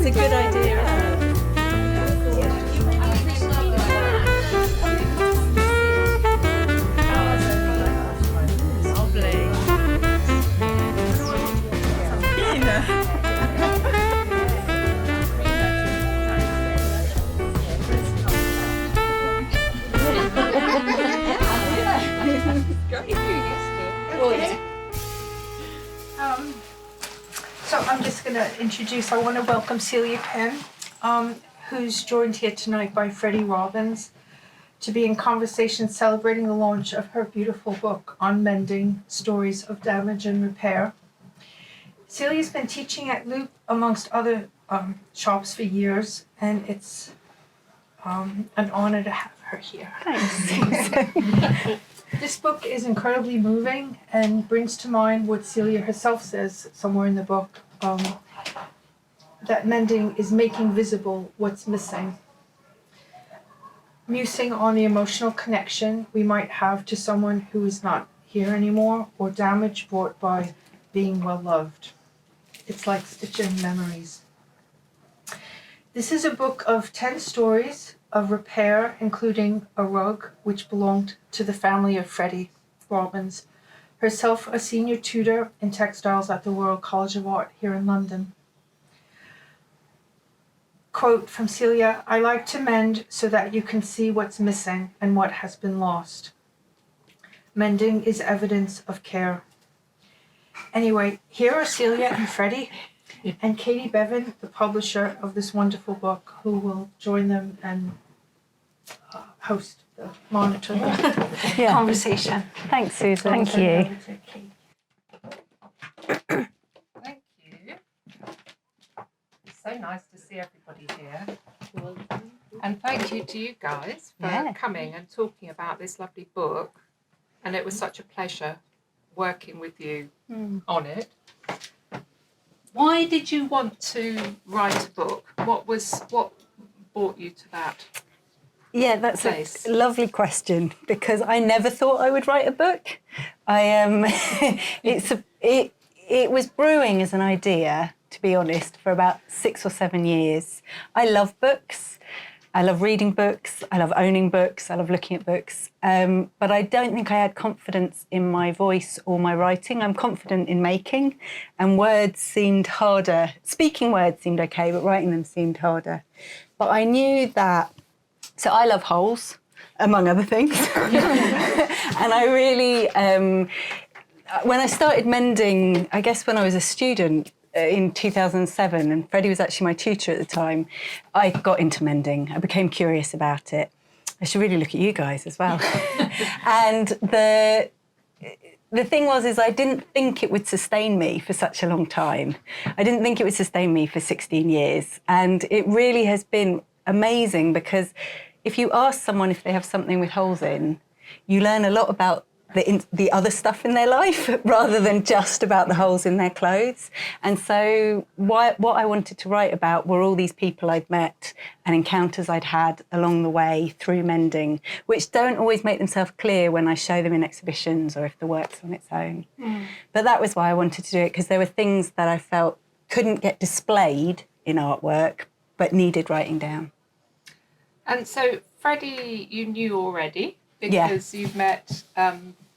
a good idea, isn't it? So I'm just going to introduce, I want to welcome Celia Pym, who's joined here tonight by Freddie Robins to be in conversation celebrating the launch of her beautiful book on mending, stories of damage and repair. Celia's been teaching at Loop amongst other shops for years, and it's an honor to have her here. Thanks. This book is incredibly moving and brings to mind what Celia herself says somewhere in the book, that mending is making visible what's missing. Musing on the emotional connection we might have to someone who is not here anymore, or damage brought by being well loved. It's like stitching memories. This is a book of 10 stories of repair, including a rug which belonged to the family of Freddie Robins, herself a senior tutor in textiles at the Royal College of Art here in London. Quote from Celia, "I like to mend so that you can see what's missing and what has been lost. Mending is evidence of care." Anyway, here are Celia and Freddie and Katy Bevan, the publisher of this wonderful book, who will join them and monitor the conversation. Thanks, Susan. Thank you. Thank you. It's so nice to see everybody here. And thank you to you guys for coming and talking about this lovely book. And it was such a pleasure working with you on it. Why did you want to write a book? What brought you to that? Yeah, that's place? a lovely question, because I never thought I would write a book. It was brewing as an idea, to be honest, for about 6 or 7 years. I love books. I love reading books. I love owning books. I love looking at books. But I don't think I had confidence in my voice or my writing. I'm confident in making, and words seemed harder. Speaking words seemed okay, but writing them seemed harder. But I knew that. So I love holes, among other things. And I really, when I started mending, I guess when I was a student in 2007, and Freddie was actually my tutor at the time, I got into mending. I became curious about it. I should really look at you guys as well. And the thing was, I didn't think it would sustain me for such a long time. I didn't think it would sustain me for 16 years. And it really has been amazing, because if you ask someone if they have something with holes in, you learn a lot about the other stuff in their life rather than just about the holes in their clothes. And so what I wanted to write about were all these people I'd met and encounters I'd had along the way through mending, which don't always make themselves clear when I show them in exhibitions or if the work's on its own. But that was why I wanted to do it, because there were things that I felt couldn't get displayed in artwork but needed writing down. And so Freddie, you knew already, because you've met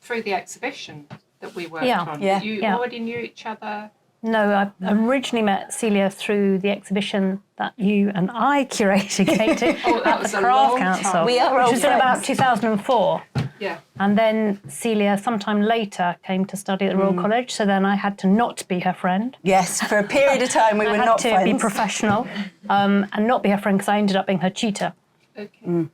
through the exhibition that we worked on. You already knew each other? No, I originally met Celia through the exhibition that you and I curated, Katy. That was a Craft long Council, time. We are which old was in about friends. 2004. Yeah. And then Celia, sometime later, came to study at the Royal College, so then I had to not be her friend. Yes, for a period of time we were not friends. I had to be professional and not be her friend, because I ended up being her tutor. Okay.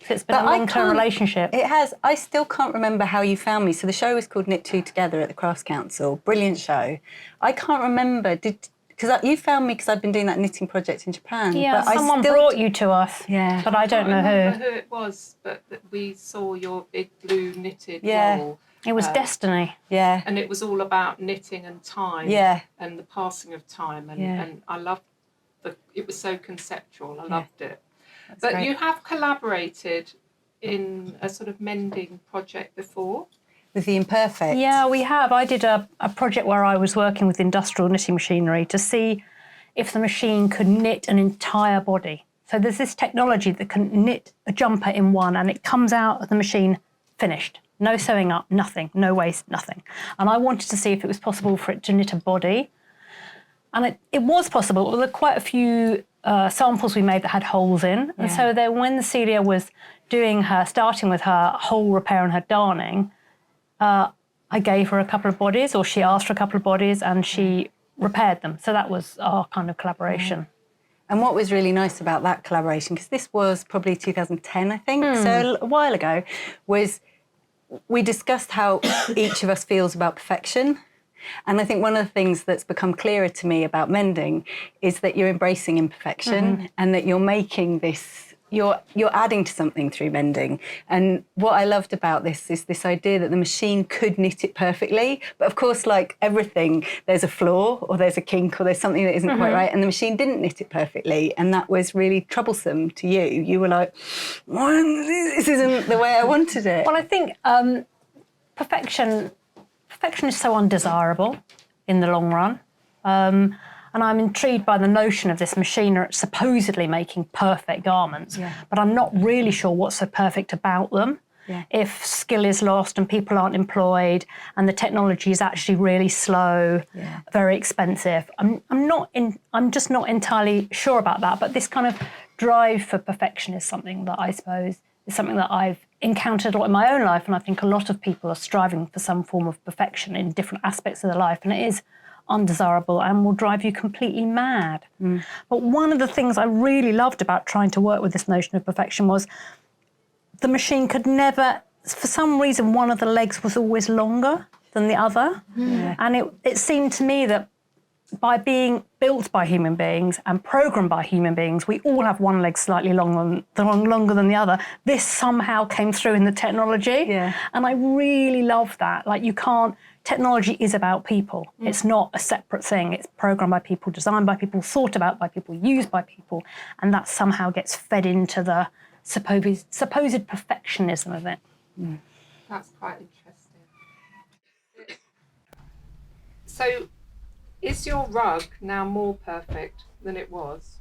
So it's been a long-term relationship. It has. I still can't remember how you found me. So the show was called Knit Two Together at the Crafts Council. Brilliant show. I can't remember. Because you found me because I'd been doing that knitting project in Japan. Yeah, but someone brought you to us. Yeah, but I don't know I remember who it was, but we saw your big blue knitted wall. It was destiny. Yeah. And it was all about knitting and time. Yeah. And the passing of time. And I loved it was so conceptual. I loved it. That's but great. you have collaborated in a sort of mending project before? With the imperfect. Yeah, we have. I did a project where I was working with industrial knitting machinery to see if the machine could knit an entire body. So there's this technology that can knit a jumper in one, and it comes out of the machine finished. No sewing up, nothing, no waste, nothing. And I wanted to see if it was possible for it to knit a body. And it was possible. There were quite a few samples we made that had holes in. And so then when Celia was starting with her hole repair and her darning, I gave her a couple of bodies, or she asked for a couple of bodies, and she repaired them. So that was our kind of collaboration. And what was really nice about that collaboration, because this was probably 2010, I think, so a while ago, was we discussed how each of us feels about perfection. And I think one of the things that's become clearer to me about mending is that you're embracing imperfection and that you're making this, you're adding to something through mending. And what I loved about this is this idea that the machine could knit it perfectly. But of course, like everything, there's a flaw or there's a kink or there's something that isn't quite right. And the machine didn't knit it perfectly. And that was really troublesome to you. You were like, this isn't the way I wanted it. Well, I think perfection is so undesirable in the long run. And I'm intrigued by the notion of this machine supposedly making perfect garments, but I'm not really sure what's so perfect about them. Yeah. If skill is lost and people aren't employed and the technology is actually really slow, very expensive, I'm just not entirely sure about that. But this kind of drive for perfection is something that I suppose is something that I've encountered a lot in my own life, and I think a lot of people are striving for some form of perfection in different aspects of their life, and it is undesirable and will drive you completely mad. But one of the things I really loved about trying to work with this notion of perfection was the machine could never, for some reason, one of the legs was always longer than the other. And it seemed to me that by being built by human beings and programmed by human beings, we all have one leg slightly longer than the other. This somehow came through in the technology. And I really love that. Like, technology is about people. It's not a separate thing. It's programmed by people, designed by people, thought about by people, used by people. And that somehow gets fed into the supposed perfectionism of it. That's quite interesting. So, is your rug now more perfect than it was?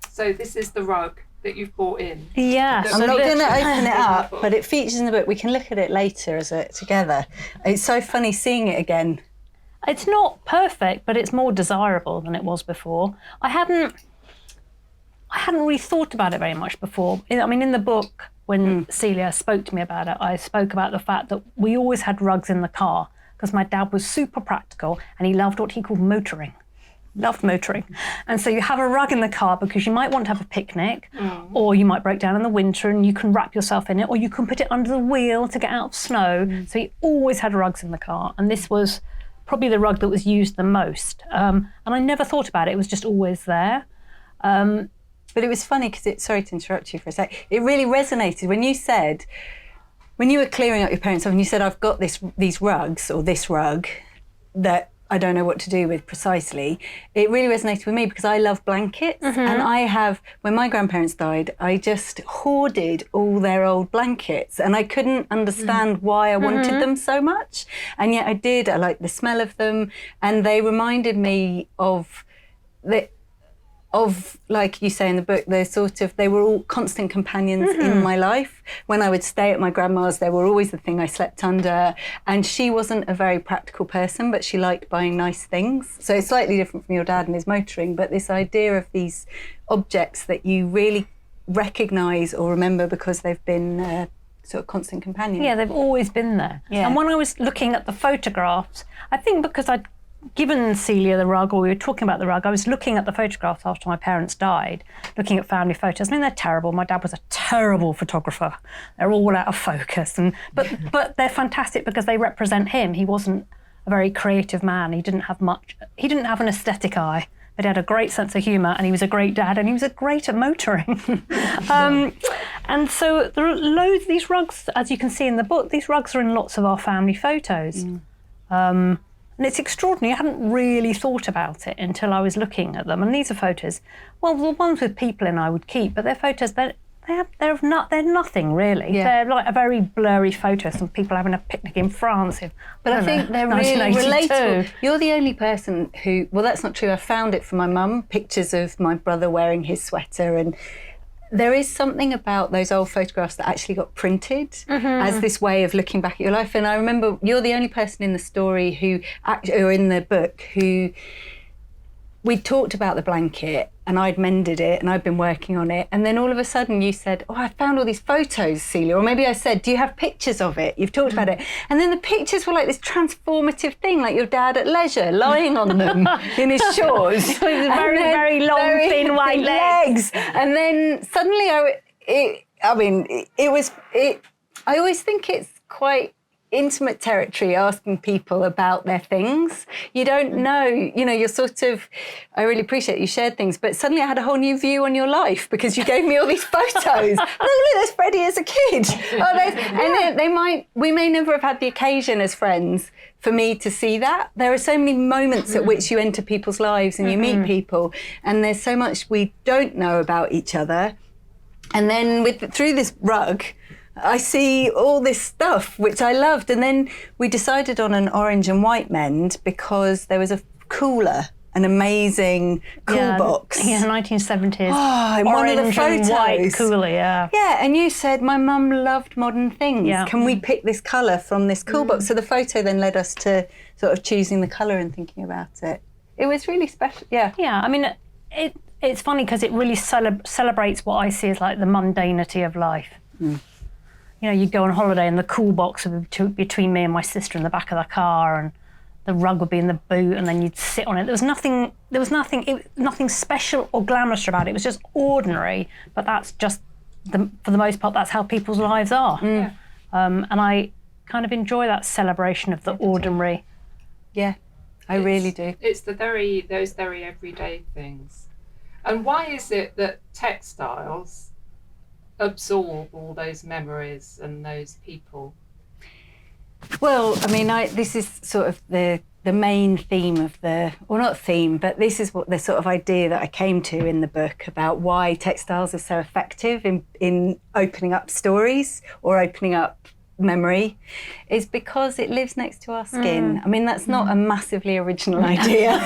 So this is the rug that you've brought in. Yeah. I'm not going to open it up, but it features in the book. We can look at it later together. It's so funny seeing it again. It's not perfect, but it's more desirable than it was before. I hadn't really thought about it very much before. I mean, in the book, when Celia spoke to me about it, I spoke about the fact that we always had rugs in the car because my dad was super practical and he loved what he called motoring. Loved motoring. And so you have a rug in the car because you might want to have a picnic or you might break down in the winter and you can wrap yourself in it, or you can put it under the wheel to get out of snow. So he always had rugs in the car, and this was probably the rug that was used the most. And I never thought about it. It was just always there. But it was funny because sorry to interrupt you for a sec, it really resonated when you said, when you were clearing up your parents' stuff and you said, I've got these rugs or this rug that I don't know what to do with precisely. It really resonated with me because I love blankets. And when my grandparents died, I just hoarded all their old blankets and I couldn't understand why I wanted them so much. And yet I did. I liked the smell of them, and they reminded me of like you say in the book, they were all constant companions in my life. When I would stay at my grandma's, they were always the thing I slept under. And she wasn't a very practical person, but she liked buying nice things. So it's slightly different from your dad and his motoring, but this idea of these objects that you really recognise or remember because they've been sort of constant companions. Yeah, they've always been there. Yeah. And when I was looking at the photographs, I think because I'd given Celia the rug, or we were talking about the rug, I was looking at the photographs after my parents died, looking at family photos. I mean, they're terrible. My dad was a terrible photographer. They're all out of focus. But they're fantastic because they represent him. He wasn't a very creative man. He didn't have an aesthetic eye, but he had a great sense of humour, and he was a great dad, and he was great at motoring. And so there are loads of these rugs, as you can see in the book. These rugs are in lots of our family photos. And it's extraordinary. I hadn't really thought about it until I was looking at them. And these are photos, well, the ones with people in I would keep, but they're photos that they're nothing really. Yeah. They're like a very blurry photo of some people having a picnic in France. But I think they're really 1982. relatable. You're the only person who, well, that's not true. I found it for my mum, pictures of my brother wearing his sweater. And there is something about those old photographs that actually got printed as this way of looking back at your life. And I remember you're the only person in the story or in the book who, we talked about the blanket and I'd mended it and I'd been working on it. And then all of a sudden you said, oh, I found all these photos, Celia. Or maybe I said, do you have pictures of it? You've talked about it. And then the pictures were like this transformative thing, like your dad at leisure, lying on them in his shorts. With very long, thin white legs. And then suddenly I always think it's quite intimate territory asking people about their things. You don't know, you're sort of, I really appreciate you shared things, but suddenly I had a whole new view on your life because you gave me all these photos. Oh, look, there's Freddie as a kid. And we may never have had the occasion as friends for me to see that. There are so many moments at which you enter people's lives and you meet people, and there's so much we don't know about each other. And then through this rug, I see all this stuff, which I loved. And then we decided on an orange and white mend because there was a cooler, an amazing cool box. Yeah, 1970s. Oh, in one of the orange photos. and white cooler, yeah. Yeah, and you said, my mum loved modern things. Yeah. Can we pick this colour from this cool box? So the photo then led us to sort of choosing the colour and thinking about it. It was really special, yeah. Yeah, I mean, it's funny because it really celebrates what I see as like the mundanity of life. You'd go on holiday and the cool box would be between me and my sister in the back of the car, and the rug would be in the boot, and then you'd sit on it. There was nothing special or glamorous about it. It was just ordinary, but that's just, for the most part, that's how people's lives are. Yeah. And I kind of enjoy that celebration of the ordinary. Yeah, I really do. It's those very everyday things. And why is it that textiles absorb all those memories and those people? Well, I mean, this is sort of the main theme of not theme, but this is what the sort of idea that I came to in the book about why textiles are so effective in opening up stories or opening up memory, is because it lives next to our skin. I mean, that's not a massively original idea.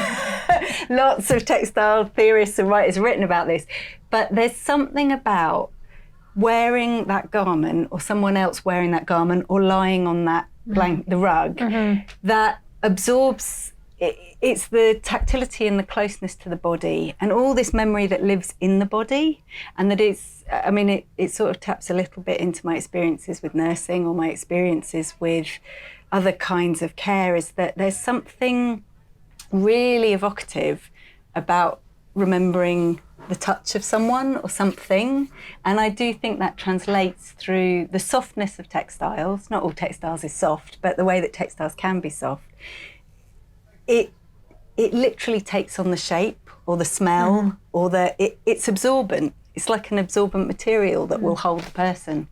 Lots of textile theorists and writers have written about this, but there's something about wearing that garment or someone else wearing that garment or lying on that the rug that absorbs it's the tactility and the closeness to the body and all this memory that lives in the body, and that it sort of taps a little bit into my experiences with nursing or my experiences with other kinds of care, is that there's something really evocative about remembering the touch of someone or something. And I do think that translates through the softness of textiles. Not all textiles is soft, but the way that textiles can be soft. It literally takes on the shape or the smell or it's absorbent. It's like an absorbent material that will hold the person.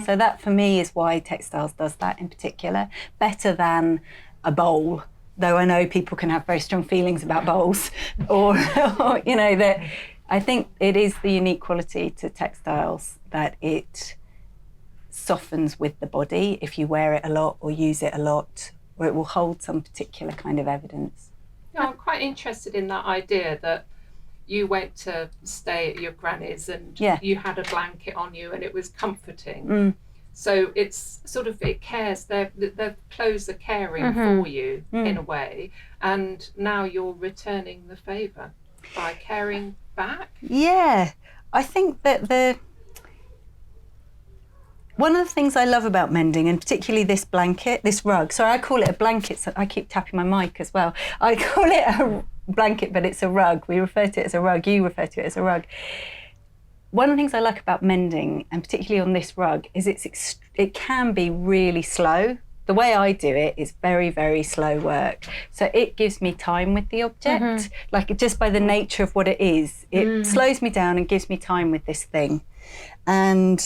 So that for me is why textiles does that in particular, better than a bowl. Though I know people can have very strong feelings about bowls, or that I think it is the unique quality to textiles that it softens with the body if you wear it a lot or use it a lot, or it will hold some particular kind of evidence. Yeah, I'm quite interested in that idea that you went to stay at your granny's and you had a blanket on you and it was comforting. So it's sort of, it cares, their clothes are caring for you in a way, and now you're returning the favour by caring back. Yeah, I think that one of the things I love about mending, and particularly this blanket, this rug, sorry, I call it a blanket, so I keep tapping my mic as well. I call it a blanket, but it's a rug. We refer to it as a rug, you refer to it as a rug. One of the things I like about mending, and particularly on this rug, is it can be really slow. The way I do it is very, very slow work. So it gives me time with the object, like just by the nature of what it is. It slows me down and gives me time with this thing. And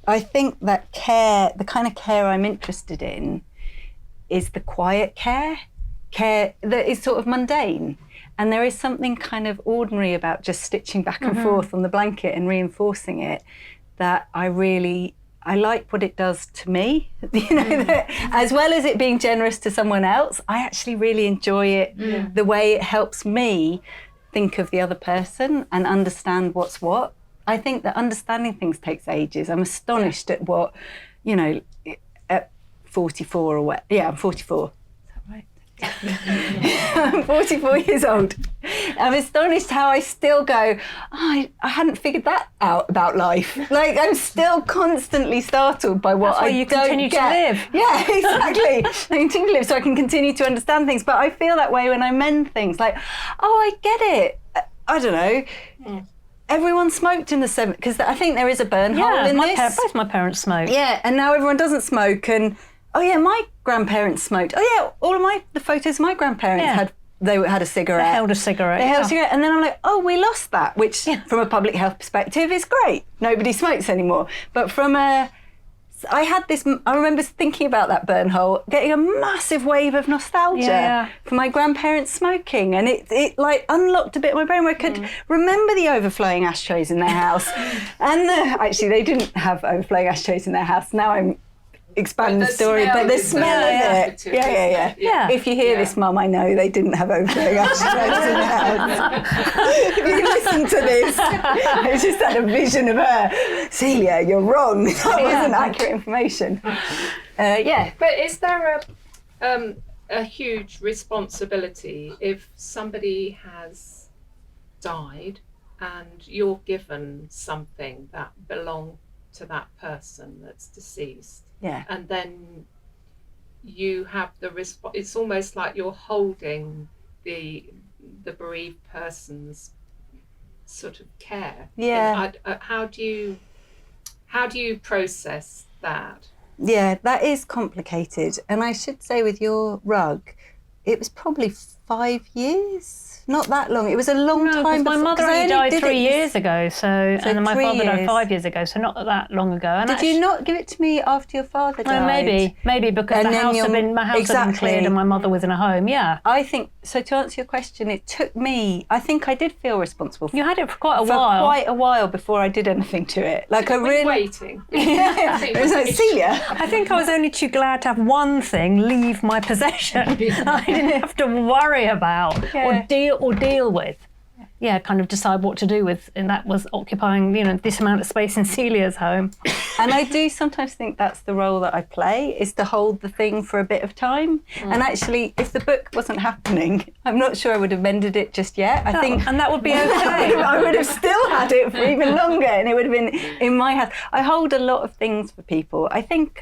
I think that care, the kind of care I'm interested in, is the quiet care that is sort of mundane. And there is something kind of ordinary about just stitching back and forth on the blanket and reinforcing it that I like what it does to me, that, as well as it being generous to someone else. I actually really enjoy it, the way it helps me think of the other person and understand what's what. I think that understanding things takes ages. I'm astonished at what, at 44 or what. Yeah, I'm 44. Is that right? I'm 44 years old. I'm astonished how I still go, I hadn't figured that out about life. Like, I'm still constantly startled by what I you don't continue get. to live. Yeah, exactly. I continue to live so I can continue to understand things. But I feel that way when I mend things. Like, I get it. I don't know. Everyone smoked in the 70s, because I think there is a burn hole in this. Both my parents smoked. Yeah, and now everyone doesn't smoke. And my grandparents smoked. All of the photos of my grandparents had a cigarette. They held a cigarette. They held a cigarette, and then I'm like, we lost that, which from a public health perspective is great. Nobody smokes anymore. But I remember thinking about that burn hole, getting a massive wave of nostalgia for my grandparents smoking, and it like unlocked a bit of my brain where I could remember the overflowing ashtrays in their house. And actually, they didn't have overflowing ashtrays in their house. Now I'm expanding the story, but the smell of it. Yeah. If you hear this, Mum, I know they didn't have overflowing ashtrays in their house. If you listen to this, I just had a vision of her. Celia, you're wrong. That wasn't accurate information. But is there a huge responsibility if somebody has died and you're given something that belonged to that person that's deceased? Yeah. And then you have it's almost like you're holding the bereaved person's sort of care. Yeah. And how do you process that? Yeah, that is complicated. And I should say with your rug, it was probably 5 years. Not that long. It was a long time. My mother only died 3 years ago, and then my 3 father died years. 5 years ago, so not that long ago. And Did you not give it to me after your father died? Maybe because And my then house had been cleared and my mother was in a home. Yeah. I think so. To answer your question, it took me. I think I did feel responsible. You had it for quite a while before I did anything to it. Like I Were really you waiting. It was like, Celia. I think I was only too glad to have one thing leave my possession. I didn't have to worry about or deal with. Yeah, kind of decide what to do with, and that was occupying, this amount of space in Celia's home. And I do sometimes think that's the role that I play, is to hold the thing for a bit of time. And actually, if the book wasn't happening, I'm not sure I would have mended it just yet. I think, and that would be okay. I would have still had it for even longer, and it would have been in my house. I hold a lot of things for people. I think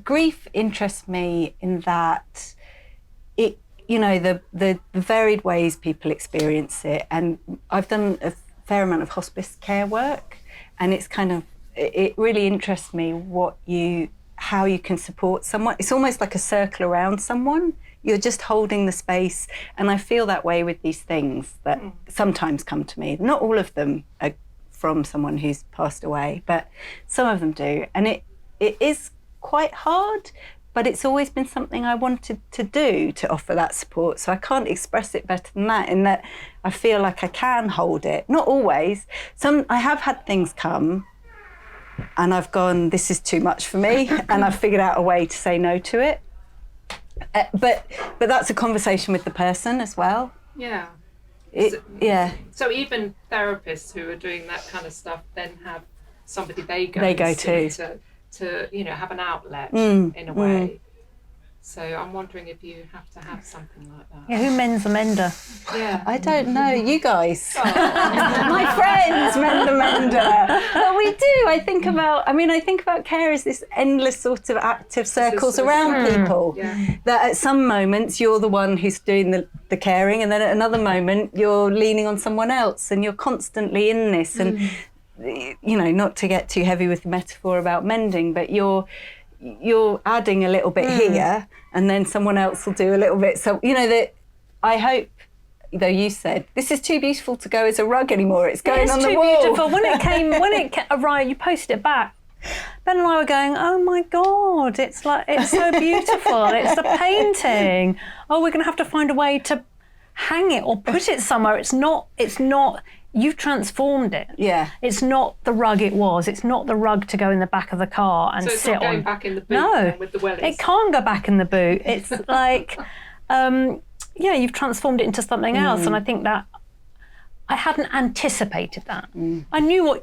grief interests me in that it. The varied ways people experience it. And I've done a fair amount of hospice care work, and it really interests me how you can support someone. It's almost like a circle around someone. You're just holding the space. And I feel that way with these things that sometimes come to me. Not all of them are from someone who's passed away, but some of them do. And it is quite hard, but it's always been something I wanted to do, to offer that support. So I can't express it better than that, in that I feel like I can hold it. Not always. I have had things come and I've gone, this is too much for me, and I've figured out a way to say no to it. But that's a conversation with the person as well. Yeah. So even therapists who are doing that kind of stuff then have somebody they go to have an outlet in a way. So I'm wondering if you have to have something like that. Yeah, who mends the mender? Yeah. I don't know. You guys. My friends mend the mender. But we do. I think about care as this endless sort of active circles around people. Yeah. That at some moments you're the one who's doing the caring, and then at another moment you're leaning on someone else, and you're constantly in this. And not to get too heavy with the metaphor about mending, but you're adding a little bit here, and then someone else will do a little bit. So that I hope, though you said this is too beautiful to go as a rug anymore. It's going on the wall. It's too beautiful. When it arrived, you posted it back. Ben and I were going, oh my God, it's so beautiful. It's the painting. Oh, we're going to have to find a way to hang it or put it somewhere. It's not, you've transformed it. Yeah. It's not the rug it was. It's not the rug to go in the back of the car and So it's sit not going on. back in the boot No, then with the wellies? it can't go back in the boot. It's like, you've transformed it into something else. And I think that I hadn't anticipated that. I know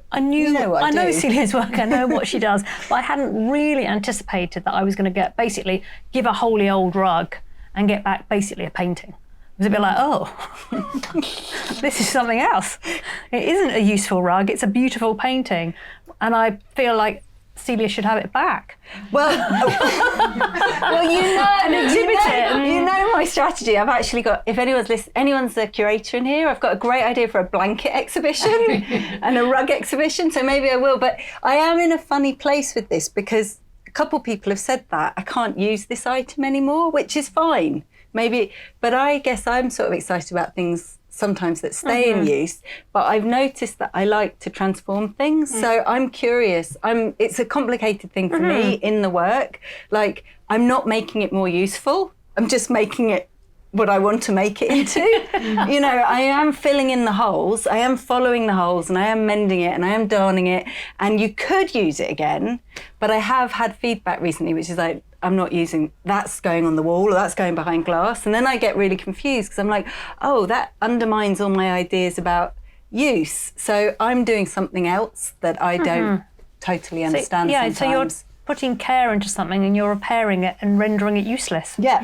Celia's work, I know what she does, but I hadn't really anticipated that I was going to give a wholly old rug and get back basically a painting. It was a bit like, oh, this is something else. It isn't a useful rug, it's a beautiful painting. And I feel like Celia should have it back. Well, And exhibit it. You know my strategy. I've actually got, if anyone's a curator in here, I've got a great idea for a blanket exhibition and a rug exhibition, so maybe I will. But I am in a funny place with this because a couple people have said that I can't use this item anymore, which is fine. Maybe, but I guess I'm sort of excited about things sometimes that stay in use, but I've noticed that I like to transform things. So I'm curious. It's a complicated thing for me in the work. Like, I'm not making it more useful. I'm just making it what I want to make it into. You know, I am filling in the holes. I am following the holes and I am mending it and I am darning it. And you could use it again, but I have had feedback recently, which is like, I'm not using, that's going on the wall or that's going behind glass. And then I get really confused because I'm like, oh, that undermines all my ideas about use. So I'm doing something else that I don't totally understand sometimes. So you're putting care into something and you're repairing it and rendering it useless. Yeah.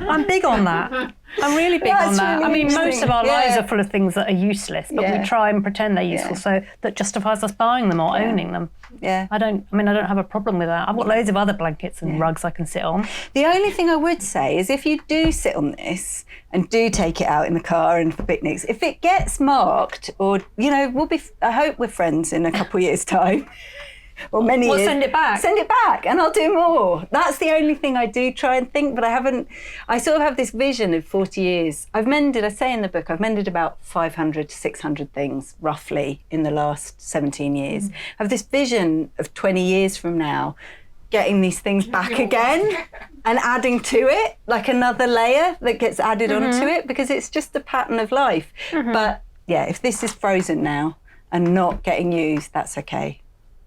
I'm big on that. I'm really big on that. Really I mean, most of our lives Yeah. are full of things that are useless, but we try and pretend they're useful, so that justifies us buying them or owning them. Yeah. I don't have a problem with that. I've got loads of other blankets and rugs I can sit on. The only thing I would say is if you do sit on this and do take it out in the car and for picnics, if it gets marked or, you know, I hope we're friends in a couple of years' time. Or many years. Send it back. Send it back and I'll do more. That's the only thing I do try and think, but I sort of have this vision of 40 years. I say in the book, I've mended about 500 to 600 things roughly in the last 17 years. I have this vision of 20 years from now, getting these things back again and adding to it, like another layer that gets added onto it, because it's just the pattern of life. But yeah, if this is frozen now and not getting used, that's okay.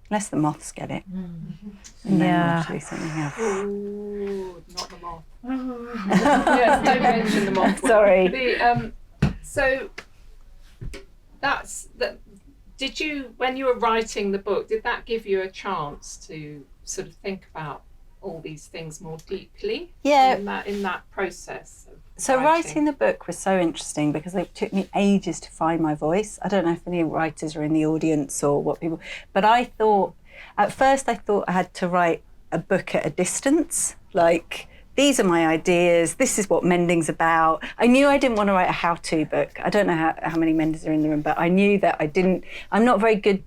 Unless the moths get it. And then we'll do something else. Ooh, not the moth. Yes, don't mention the moth. Sorry. So did you, when you were writing the book, did that give you a chance to sort of think about all these things more deeply? Yeah. In that process of So writing the book was so interesting because it took me ages to find my voice. I don't know if any writers are in the audience or what people, but at first I thought I had to write a book at a distance, like, these are my ideas, this is what mending's about. I knew I didn't want to write a how-to book. I don't know how many menders are in the room, but I knew that I'm not very good.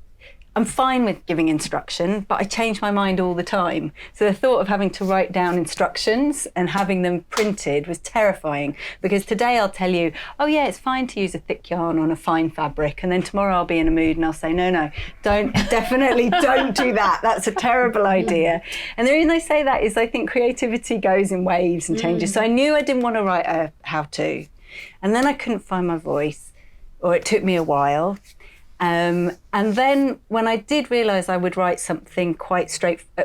I'm fine with giving instruction, but I change my mind all the time. So the thought of having to write down instructions and having them printed was terrifying, because today I'll tell you, oh yeah, it's fine to use a thick yarn on a fine fabric. And then tomorrow I'll be in a mood and I'll say, no, definitely don't do that. That's a terrible idea. And the reason I say that is I think creativity goes in waves and changes. So I knew I didn't want to write a how-to. And then I couldn't find my voice, or it took me a while. And then when I did realise I would write something quite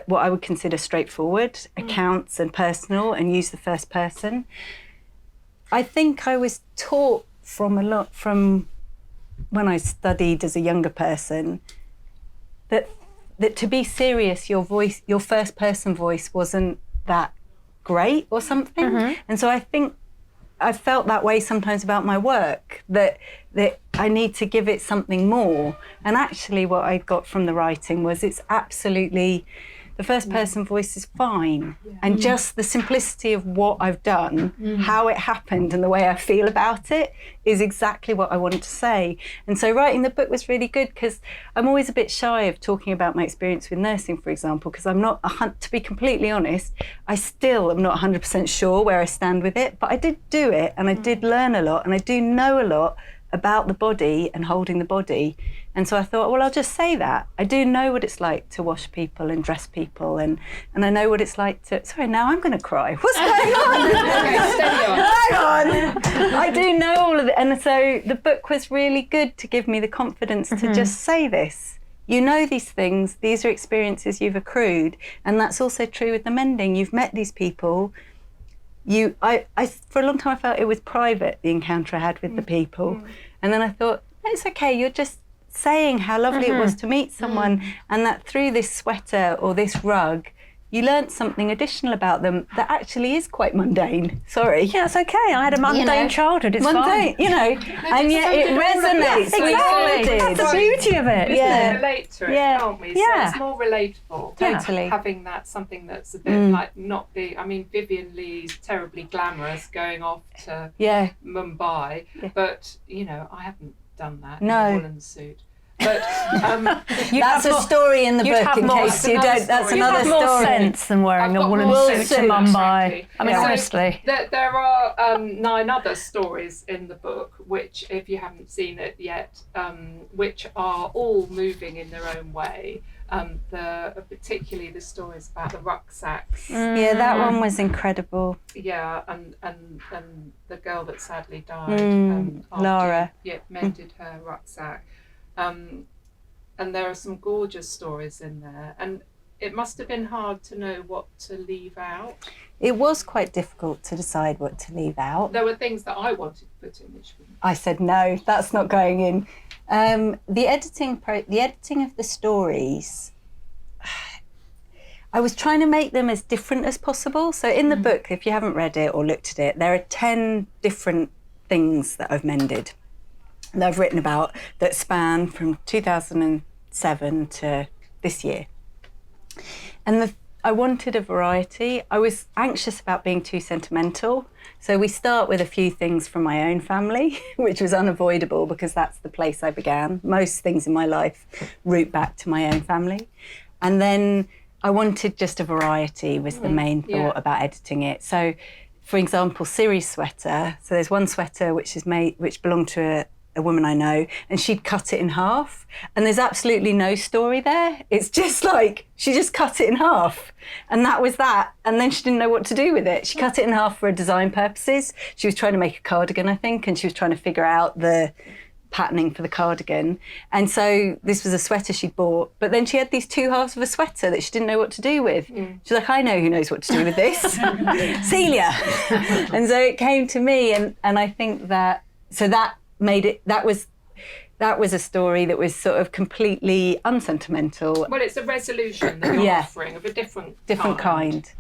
what I would consider straightforward, accounts and personal, and use the first person, I think I was taught from when I studied as a younger person, that to be serious, your first person voice wasn't that great or something. And so I think I felt that way sometimes about my work, that I need to give it something more. And actually what I got from the writing was it's absolutely, the first person voice is fine. And just the simplicity of what I've done, how it happened and the way I feel about it is exactly what I wanted to say. And so writing the book was really good, because I'm always a bit shy of talking about my experience with nursing, for example, because I'm not, to be completely honest, I still am not 100% sure where I stand with it, but I did do it and I did learn a lot and I do know a lot about the body and holding the body. And so I thought, well, I'll just say that. I do know what it's like to wash people and dress people, and I know what it's like to... Sorry, now I'm going to cry. What's going on? Okay, steady on. Hang on. I do know all of it. And so the book was really good to give me the confidence to just say this. You know these things. These are experiences you've accrued. And that's also true with the mending. You've met these people. I for a long time I felt it was private, the encounter I had with the people. And then I thought, it's okay, you're just saying how lovely it was to meet someone, and that through this sweater or this rug, you learnt something additional about them that actually is quite mundane. Sorry. Yeah, it's okay. I had a mundane childhood. It's mundane, fine. you know, and yet it resonates. Exactly. We all did. That's the beauty of it. Yeah. We relate to it, Yeah. can't we? Yeah. So it's more relatable. Totally. Having that something that's a bit like not the. I mean, Vivian Lee's terribly glamorous going off to Mumbai, but you know, I haven't done that in a woolen suit. But that's a story in the book. In case you don't, that's another story. You'd have more sense than wearing a woolen suit to Mumbai. I mean, honestly. There are 9 other stories in the book, which, if you haven't seen it yet, which are all moving in their own way. Particularly the stories about the rucksacks. Yeah, that one was incredible. Yeah, and the girl that sadly died. Laura. Mended her rucksack. And there are some gorgeous stories in there, and it must have been hard to know what to leave out. It was quite difficult to decide what to leave out. There were things that I wanted to put in which wouldn't. I said no, that's not going in. The editing of the stories, I was trying to make them as different as possible. So in the book, if you haven't read it or looked at it, there are 10 different things that I've mended, that I've written about, that span from 2007 to this year. And I wanted a variety. I was anxious about being too sentimental. So we start with a few things from my own family, which was unavoidable because that's the place I began. Most things in my life root back to my own family. And then I wanted just a variety was the main thought about editing it. So, for example, Siri's sweater. So there's one sweater which belonged to a woman I know, and she'd cut it in half, and there's absolutely no story there. It's just like she just cut it in half, and that was that. And then she didn't know what to do with it. She cut it in half for design purposes. She was trying to make a cardigan, I think, and she was trying to figure out the patterning for the cardigan. And so this was a sweater she'd bought, but then she had these 2 halves of a sweater that she didn't know what to do with. She's like, I know who knows what to do with this. Celia. And so it came to me, and I think that made it, that was a story that was sort of completely unsentimental. Well, it's a resolution that you're offering of a different kind.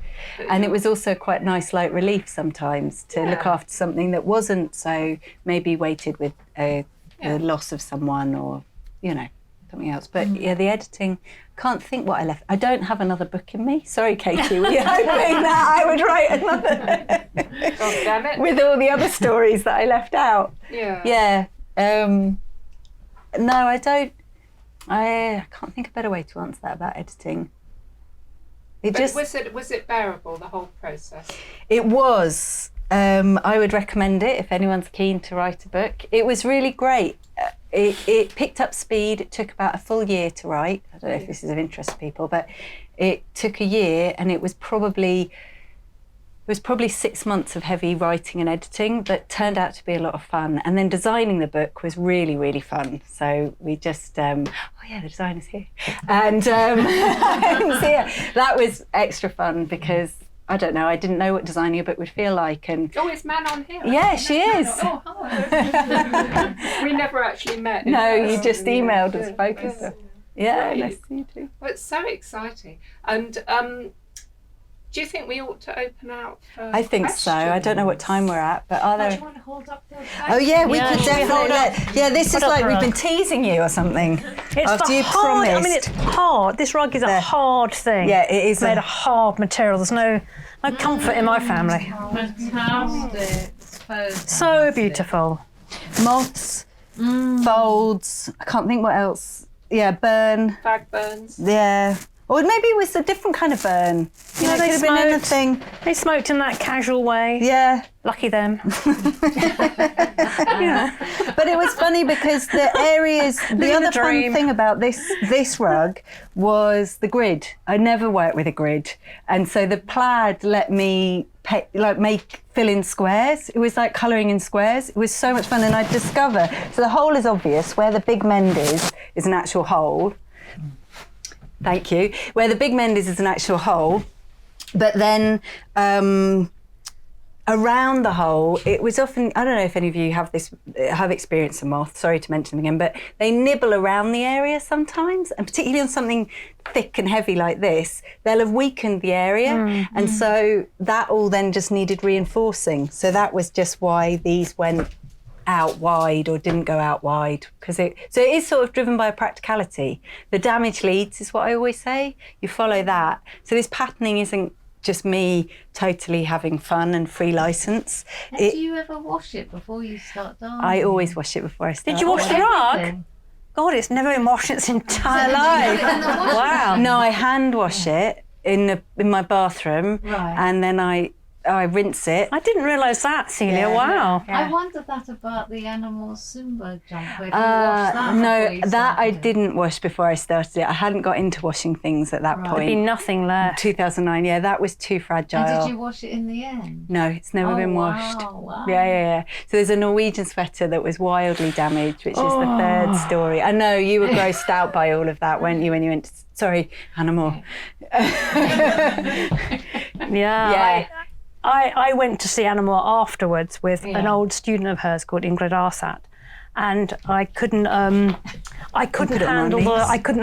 And it was also quite nice light relief sometimes to look after something that wasn't so maybe weighted with the loss of someone or, you know, something else. But the editing, can't think what I left. I don't have another book in me. Sorry, Katy, were you hoping that I would write another? God damn it. With all the other stories that I left out. Yeah. No, I don't. I can't think of a better way to answer that about editing. Was it bearable, the whole process? It was. I would recommend it if anyone's keen to write a book. It was really great. It picked up speed. It took about a full year to write. I don't know if this is of interest to people, but it took a year, and it was probably 6 months of heavy writing and editing that turned out to be a lot of fun. And then designing the book was really, really fun. So we just, the designer's here. And so that was extra fun because, I don't know, I didn't know what designing a book would feel like. And is Man on here? Yeah, she is. Oh, hi. We never actually met. No, you just emailed and spoken to her. Yeah, Great. nice to see you too. Well, it's so exciting. And do you think we ought to open out for I think so. I don't know what time we're at, but are Do you there... want to hold up the Oh yeah, we Yeah, could should we hold definitely... Yeah, this is up like the we've rug? been teasing you or something. It's After the you hard. I mean, promised. it's hard. This rug is a hard thing. Yeah, it is. It's made of hard material. There's no comfort in my family. Fantastic. So beautiful. Moths, folds, I can't think what else. Yeah, burn. Bag burns. Yeah, Or maybe it was a different kind of burn. You know, it could have been anything. They smoked in that casual way. Yeah. Lucky them. Yeah. But it was funny because the areas, the other fun thing about this rug was the grid. I never worked with a grid. And so the plaid let me fill in squares. It was like colouring in squares. It was so much fun. And I'd discover, so the hole is obvious. Where the big mend is an actual hole. Thank you. Where the big mend is an actual hole. But then around the hole, it was often, I don't know if any of you have experienced a moth, sorry to mention them again, but they nibble around the area sometimes, and particularly on something thick and heavy like this, they'll have weakened the area. And so that all then just needed reinforcing. So that was just why these went out wide or didn't go out wide, because it is sort of driven by a practicality. The damage leads is what I always say. You follow that. So this patterning isn't just me totally having fun and free license. Do you ever wash it before you start darning? I always wash it before I start. Did you wash the rug? God, it's never been washed its entire life. Wow. No, I hand wash it in my bathroom, Right. and then I rinse it. I didn't realise that, Celia. Yeah. Wow. I wondered that about the animal Zumba jumper. Did you wash that No, before you that I started? didn't wash before I started it. I hadn't got into washing things at that Right. There'd be point. nothing left. 2009, yeah, that was too fragile. And did you wash it in the end? No, it's never been washed. Wow. Yeah. So there's a Norwegian sweater that was wildly damaged, which is the third story. I know you were grossed out by all of that, weren't you, when you went to, sorry, Hannah Moore. Yeah. I went to see Animal afterwards with an old student of hers called Ingrid Arsat, and I couldn't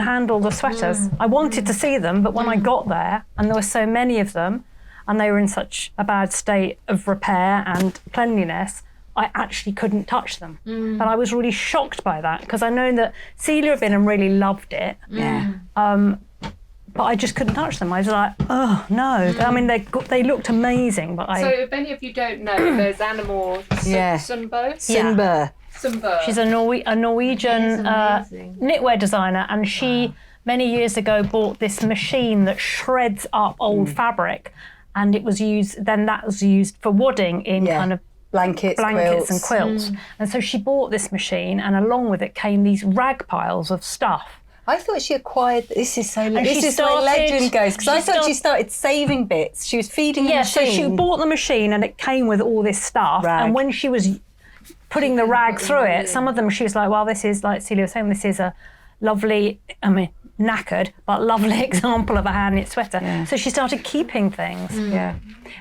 handle the sweaters. I wanted to see them, but when I got there, and there were so many of them, and they were in such a bad state of repair and cleanliness, I actually couldn't touch them. And I was really shocked by that, because I know that Celia Pym really loved it. Yeah. But I just couldn't touch them. I was like, oh no. I mean, they looked amazing, but So if any of you don't know, there's Animal Sunbo. Sunbur. Sunbo. she's a Norwegian amazing. knitwear designer, and she many years ago bought this machine that shreds up old fabric, and it was used. Then that was used for wadding in kind of blankets and quilts. And so she bought this machine, and along with it came these rag piles of stuff. I thought she acquired. This is so. This she is where legend goes, because I thought she started saving bits. She was feeding the Yeah, machine. so she bought the machine, and it came with all this stuff. Rag. And when she was putting the rag through it, some of them she was like, well, this is, like Celia was saying, this is a lovely, knackered, but lovely example of a hand-knit sweater. Yeah. So she started keeping things. Yeah.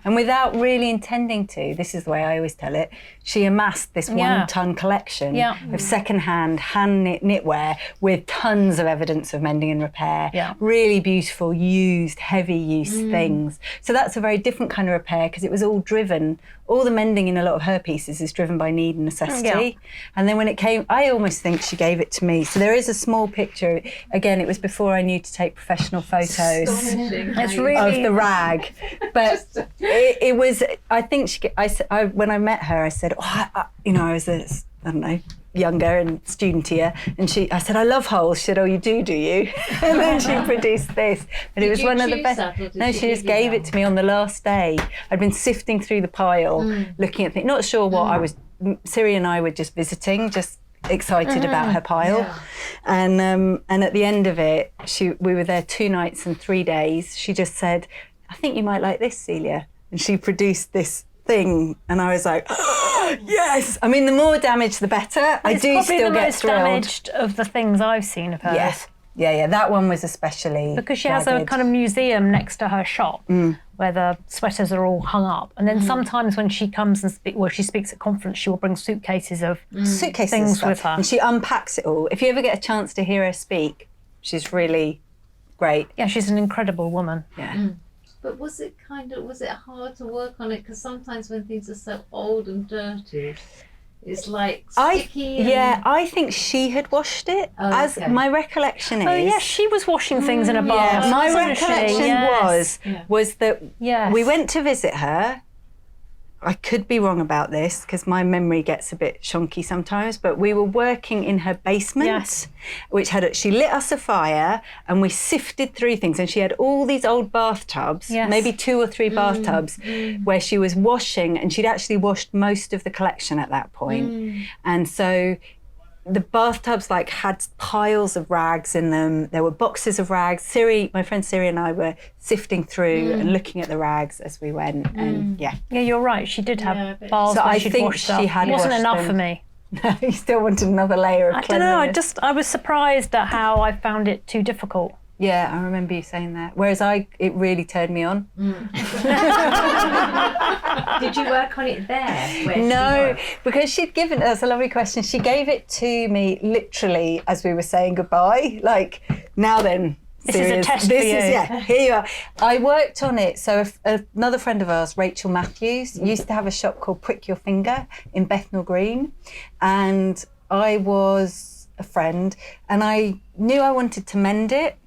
And without really intending to, this is the way I always tell it, she amassed this one-ton collection of second-hand hand-knit knitwear with tons of evidence of mending and repair, really beautiful, used, heavy-use things. So that's a very different kind of repair, because it was all driven, all the mending in a lot of her pieces is driven by need and necessity. And then when it came, I almost think she gave it to me. So there is a small picture. Again, it was before I knew to take professional photos It's really of the rag. But it was, I think when I met her, I said, I was I don't know, younger and studentier, and I said, I love holes. She said, oh, you do you? And then she produced this. But it was one of the best. No, she just gave it to me on the last day. I'd been sifting through the pile, looking at things, not sure what I was. Siri and I were just visiting, just excited about her pile. And at the end of it, we were there 2 nights and 3 days. She just said, I think you might like this, Celia. And she produced this thing, and I was like, oh, yes. I mean, the more damage, the better. I do still get thrilled. Probably the most damaged of the things I've seen of hers. Yes. Yeah. That one was especially because she has a ragged. kind of museum next to her shop where the sweaters are all hung up. And then sometimes when she comes and she speaks at conference, she will bring suitcases of things stuff. with her. And she unpacks it all. If you ever get a chance to hear her speak, she's really great. Yeah, she's an incredible woman. Yeah. But was it hard to work on it? Because sometimes when things are so old and dirty, it's like sticky. I think she had washed it. As my recollection is. Oh yes, she was washing things in a bath. My recollection was that Yes. we went to visit her. I could be wrong about this because my memory gets a bit shonky sometimes, but we were working in her basement, she lit us a fire and we sifted through things, and she had all these old bathtubs, maybe 2 or 3 bathtubs where she was washing, and she'd actually washed most of the collection at that point. And so the bathtubs had piles of rags in them. There were boxes of rags. My friend Siri and I were sifting through and looking at the rags as we went. And yeah, you're right. She did have bars. So where I she'd think washed she up. had It wasn't washed enough them. for me. No, you still wanted another layer of I don't know. cleanliness. I was surprised at how I found it too difficult. Yeah, I remember you saying that. Whereas it really turned me on. Did you work on it there? No, because she'd given, that's a lovely question. She gave it to me literally as we were saying goodbye. Like, now then, This is a serious. test for you. Here you are. I worked on it. So another friend of ours, Rachel Matthews, used to have a shop called Prick Your Finger in Bethnal Green. And I was a friend and I knew I wanted to mend it.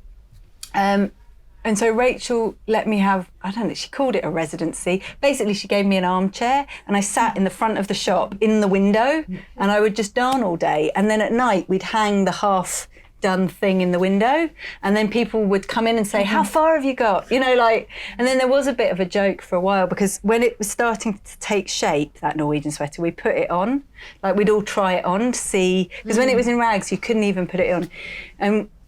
And so Rachel let me have, I don't know, she called it a residency. Basically, she gave me an armchair and I sat in the front of the shop in the window and I would just darn all day. And then at night, we'd hang the half done thing in the window, and then people would come in and say, how far have you got? And then there was a bit of a joke for a while, because when it was starting to take shape, that Norwegian sweater, we put it on. We'd all try it on to see, because when it was in rags, you couldn't even put it on.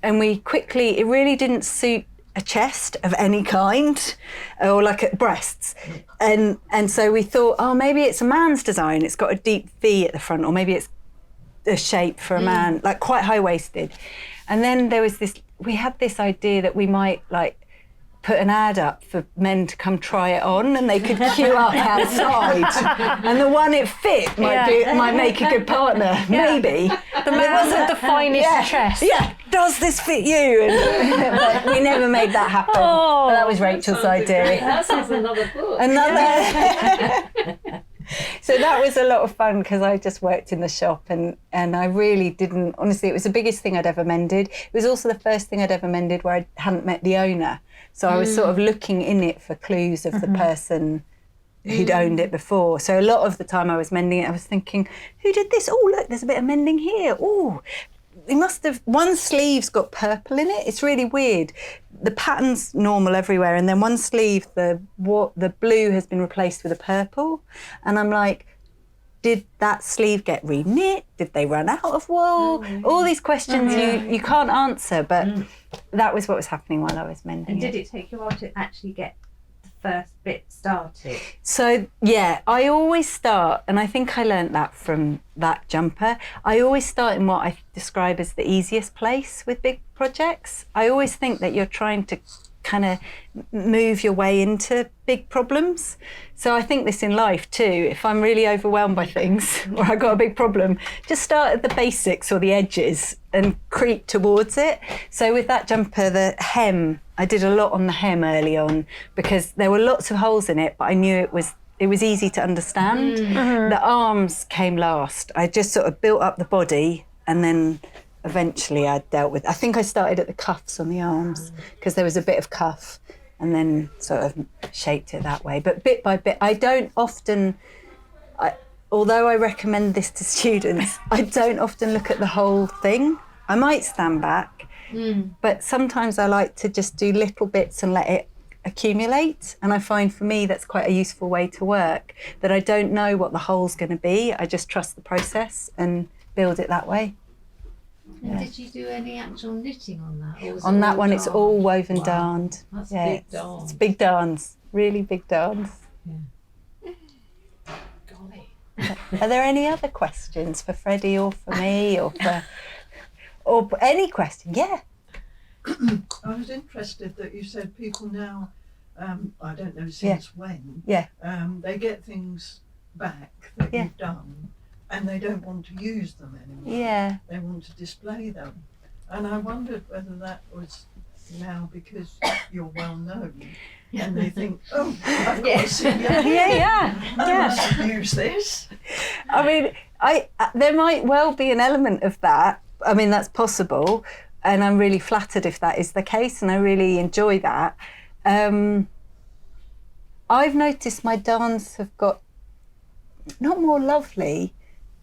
And we quickly, it really didn't suit a chest of any kind, or breasts. And so we thought, maybe it's a man's design. It's got a deep V at the front, or maybe it's a shape for a man, quite high-waisted. And then there was we had this idea that we might put an ad up for men to come try it on, and they could queue up outside. And the one it fit might make a good partner, maybe. The man with the finest chest. Yeah, does this fit you? But we never made that happen. But that was Rachel's idea. That sounds another book. So that was a lot of fun, because I just worked in the shop and I really didn't, honestly, it was the biggest thing I'd ever mended. It was also the first thing I'd ever mended where I hadn't met the owner. So I was sort of looking in it for clues of the person who'd owned it before. So a lot of the time I was mending it, I was thinking, who did this? Oh, look, there's a bit of mending here. Oh, it must have, one sleeve's got purple in it. It's really weird. The pattern's normal everywhere, and then one sleeve, the blue has been replaced with a purple. And I'm like, did that sleeve get re-knit? Did they run out of wool? All these questions you can't answer, but that was what was happening while I was mending And did it take you a while to actually get the first bit started? So, yeah, I always start, and I think I learnt that from that jumper, I always start in what I describe as the easiest place with big projects. I always think that you're trying to kind of move your way into big problems. So I think this in life too, if I'm really overwhelmed by things or I've got a big problem, just start at the basics or the edges and creep towards it. So with that jumper, the hem, I did a lot on the hem early on because there were lots of holes in it, but I knew it was easy to understand. The arms came last. I just sort of built up the body, and then eventually I dealt with, I think I started at the cuffs on the arms because there was a bit of cuff, and then sort of shaped it that way. But bit by bit, I don't often, although I recommend this to students, I don't often look at the whole thing. I might stand back, but sometimes I like to just do little bits and let it accumulate. And I find for me that's quite a useful way to work, that I don't know what the hole's going to be. I just trust the process and build it that way. And did you do any actual knitting on that? Or was On it that all one, it's all darned? woven Wow. darned. That's Yeah, big darn. it's big darns, really big darns. Golly. Are there any other questions for Freddie or for me or any question? Yeah. I was interested that you said people now, I don't know since when, Yeah. they get things back that Yeah. you've done and they don't want to use them anymore. Yeah. They want to display them. And I wondered whether that was now because you're well known and they think, oh, I've got to see you. I must use this. I mean, there might well be an element of that. I mean, that's possible. And I'm really flattered if that is the case, and I really enjoy that. I've noticed my darns have got not more lovely,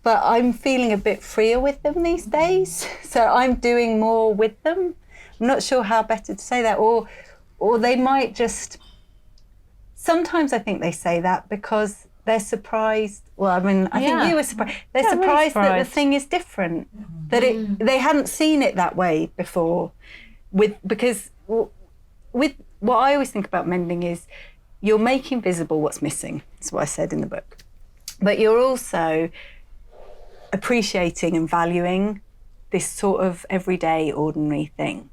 but I'm feeling a bit freer with them these days. So I'm doing more with them. I'm not sure how better to say that, or they might just, sometimes I think they say that because they're surprised. Well, I mean, I think you were surprised. They're surprised that the thing is different, that they hadn't seen it that way before. Because with what I always think about mending is you're making visible what's missing. That's what I said in the book. But you're also appreciating and valuing this sort of everyday, ordinary thing.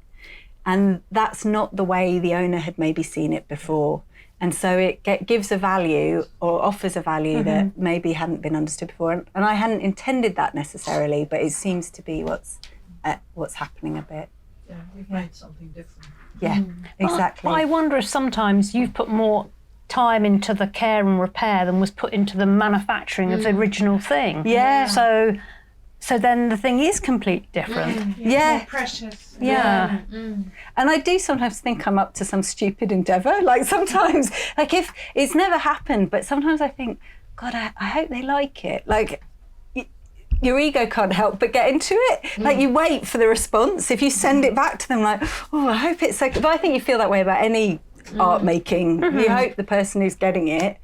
And that's not the way the owner had maybe seen it before. And so it gives a value or offers a value that maybe hadn't been understood before. And I hadn't intended that necessarily, but it seems to be what's happening a bit. Yeah, we've made something different. Yeah, exactly. I wonder if sometimes you've put more time into the care and repair than was put into the manufacturing of the original thing. Yeah. So then the thing is completely different. More precious. Yeah. And I do sometimes think I'm up to some stupid endeavour. Like sometimes, like if it's never happened, but sometimes I think, God, I hope they like it. Like your ego can't help but get into it. Like you wait for the response. If you send it back to them like, oh, I hope it's like, but I think you feel that way about any art making. You hope the person who's getting it,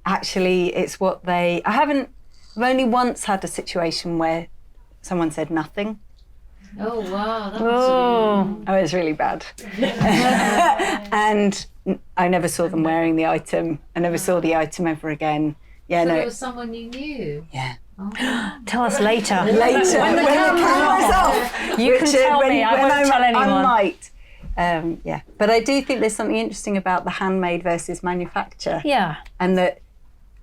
actually it's what I've only once had a situation where someone said nothing. Oh wow, that Oh, it was really bad. And I never saw them wearing the item. I never saw the item ever again. Yeah, so no. there was someone you knew. Yeah. Oh. Tell us later. Later, when the camera's off. You can tell me, I won't tell anyone. I might. Yeah, but I do think there's something interesting about the handmade versus manufacture. Yeah. And that,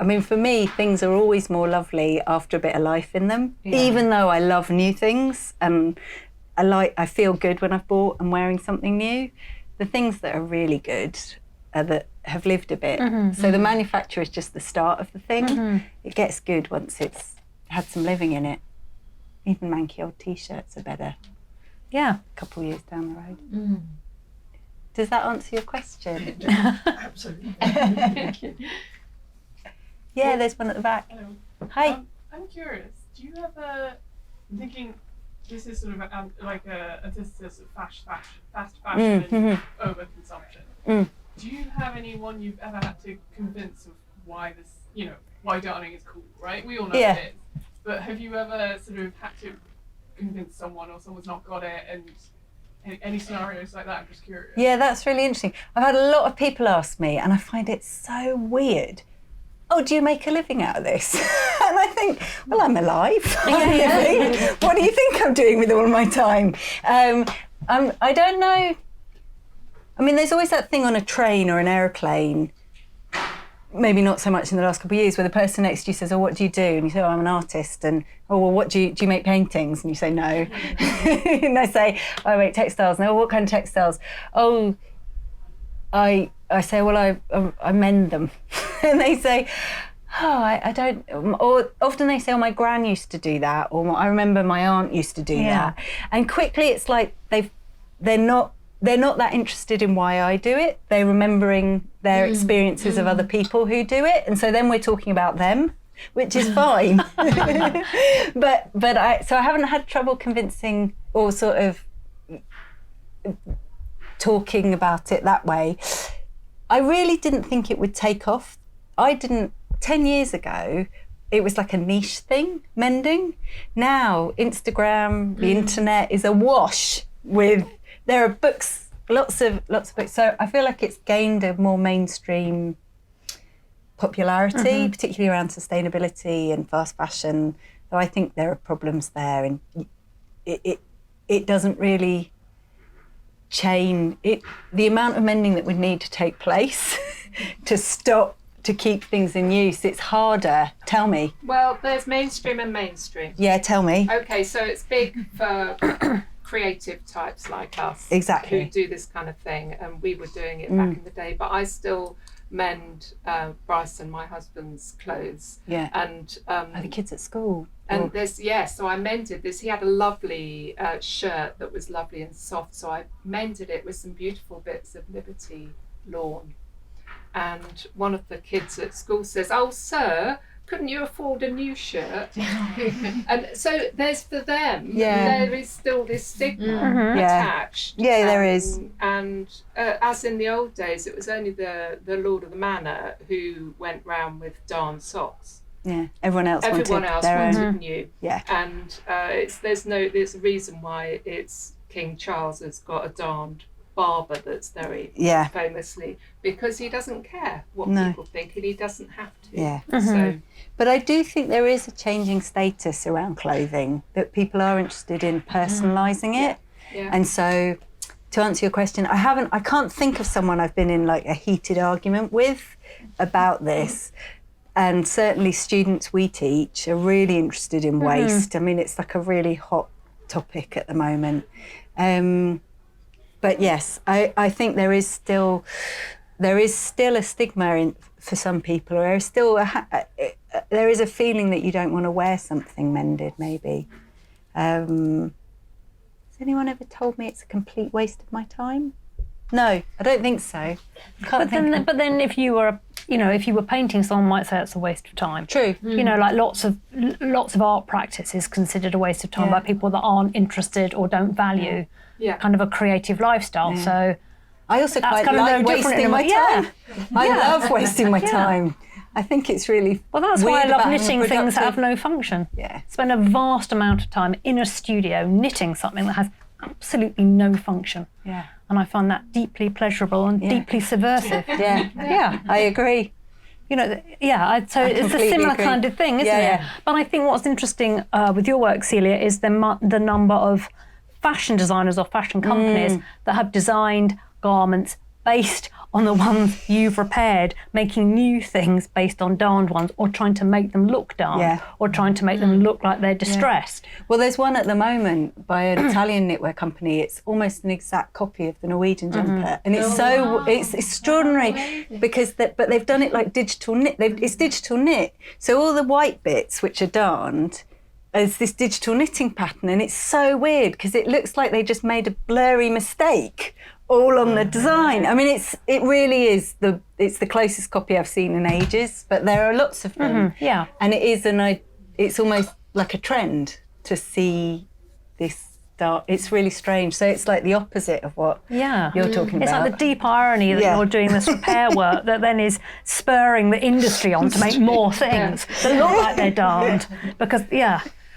I mean, for me, things are always more lovely after a bit of life in them. Yeah. Even though I love new things and I feel good when I've bought and wearing something new, the things that are really good are that have lived a bit. So the manufacture is just the start of the thing. It gets good once it's had some living in it. Even manky old t-shirts are better. Yeah. A couple of years down the road. Does that answer your question? Absolutely. Yeah, there's one at the back. Hello. Hi. I'm curious. Do you have I'm thinking this is sort of like a antithesis of fast fashion and overconsumption. Do you have anyone you've ever had to convince of why this, why darning is cool, right? We all know it is. But have you ever sort of had to convince someone or someone's not got it, and any scenarios like that? I'm just curious. Yeah, that's really interesting. I've had a lot of people ask me, and I find it so weird. Oh, do you make a living out of this? And I think, well, I'm alive. I'm living. What do you think I'm doing with all my time? I don't know. I mean, there's always that thing on a train or an aeroplane, maybe not so much in the last couple of years, where the person next to you says, oh, what do you do? And you say, oh, I'm an artist. And, oh, well, what do you make paintings? And you say, no. And I say, oh, I make textiles. And, oh, what kind of textiles? Oh, I say, well, I mend them. And they say, oh, I don't, or often they say, oh, my gran used to do that, or I remember my aunt used to do that. And quickly it's like they're not that interested in why I do it. They're remembering their experiences of other people who do it. And so then we're talking about them, which is fine. but I haven't had trouble convincing or sort of talking about it that way. I really didn't think it would take off. 10 years ago, it was like a niche thing, mending. Now, Instagram, the internet is awash with, there are books, lots of books. So I feel like it's gained a more mainstream popularity, particularly around sustainability and fast fashion. So I think there are problems there, and it doesn't really chain it. The amount of mending that would need to take place to keep things in use, it's harder. Tell me. Well, there's mainstream and mainstream. Yeah, tell me. Okay, so it's big for creative types like us. Exactly. Who do this kind of thing, and we were doing it back in the day, but I still mend Bryson, my husband's clothes. Yeah. And the kids at school. And so I mended this. He had a lovely shirt that was lovely and soft, so I mended it with some beautiful bits of Liberty lawn. And one of the kids at school says, oh, sir, couldn't you afford a new shirt? And so there's for them, Yeah. there is still this stigma Yeah. attached. Yeah, there is. And as in the old days, it was only the Lord of the Manor who went round with darn socks. Yeah, everyone else Everyone wanted else their wanted own. new. Yeah. And there's a reason why it's King Charles has got a darned barber that's very Yeah. famously, because he doesn't care what No. people think, and he doesn't have to. Yeah. So But I do think there is a changing status around clothing, that people are interested in personalising it. yeah. And so, to answer your question, I can't think of someone I've been in like a heated argument with about this. And certainly students we teach are really interested in waste. I mean, it's like a really hot topic at the moment. But yes, I think there is still a stigma for some people. There is still there is a feeling that you don't want to wear something mended, maybe. Has anyone ever told me it's a complete waste of my time? No, I don't think so. But then if you were painting, someone might say it's a waste of time. True. You know, like lots of art practice is considered a waste of time by people that aren't interested or don't value kind of a creative lifestyle. So I also that's quite kind of like no different wasting in a my way. time. I love wasting my time. I think it's really well, that's why I weird love about knitting having a things that have productive- no function. Yeah. Spend a vast amount of time in a studio knitting something that has absolutely no function. Yeah. And I find that deeply pleasurable and deeply subversive. Yeah, I agree. You know, so it's a completely similar agree. kind of thing, isn't Yeah, it? yeah. But I think what's interesting with your work, Celia, is the number of fashion designers or fashion companies that have designed garments based on the ones you've repaired, making new things based on darned ones, or trying to make them look darned, or trying to make them look like they're distressed. Well, there's one at the moment by an Italian knitwear company. It's almost an exact copy of the Norwegian jumper, and it's it's extraordinary because but they've done it like digital knit. It's digital knit, so all the white bits which are darned is this digital knitting pattern, and it's so weird because it looks like they just made a blurry mistake all on the design. I mean, it really is it's the closest copy I've seen in ages, but there are lots of them. Yeah. And it's almost like a trend to see this dark. It's really strange. So it's like the opposite of what you're talking It's about. like the deep irony that you're doing this repair work that then is spurring the industry on to make more things that look like they're darned. Because,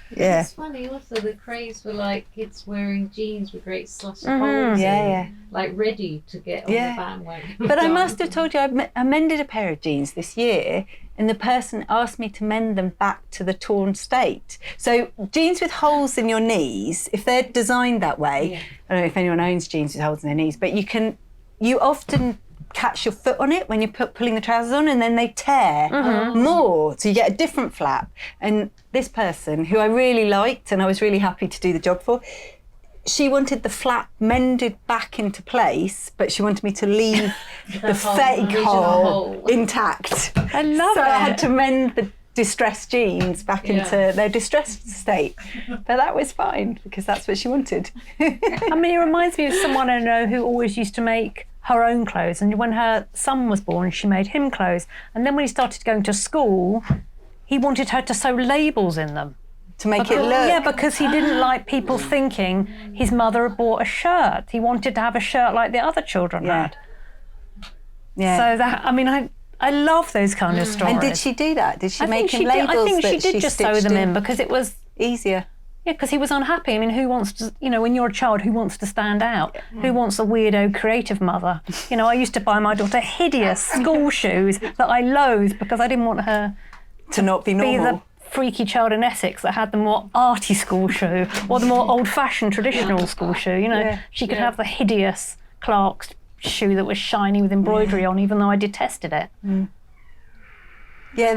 It's funny also the craze for like kids wearing jeans with great slashy holes in, like ready to get on the bandwagon. But I must have told you, I mended a pair of jeans this year, and the person asked me to mend them back to the torn state. So jeans with holes in your knees, if they're designed that way, I don't know if anyone owns jeans with holes in their knees, but you often catch your foot on it when you're pulling the trousers on, and then they tear more, so you get a different flap. And this person, who I really liked and I was really happy to do the job for, she wanted the flap mended back into place, but she wanted me to leave the fake hole intact. I love so it. I had to mend the distressed jeans back into their distressed state. But that was fine because that's what she wanted. I mean, it reminds me of someone I know who always used to make her own clothes, and when her son was born, she made him clothes. And then when he started going to school, he wanted her to sew labels in them. To make it look. Yeah, because he didn't like people thinking his mother had bought a shirt. He wanted to have a shirt like the other children had. Yeah. So that, I mean, I love those kind of stories. And did she do that? Did she make him she labels? I think that she did just sew stitched them in because it was easier. Yeah, because he was unhappy. I mean, who wants to, when you're a child, who wants to stand out? Who wants a weirdo creative mother? I used to buy my daughter hideous school shoes that I loathed because I didn't want her to not be normal. Be the freaky child in Essex that had the more arty school shoe or the more old-fashioned traditional school shoe. She could have the hideous Clark's shoe that was shiny with embroidery on, even though I detested it. Yeah,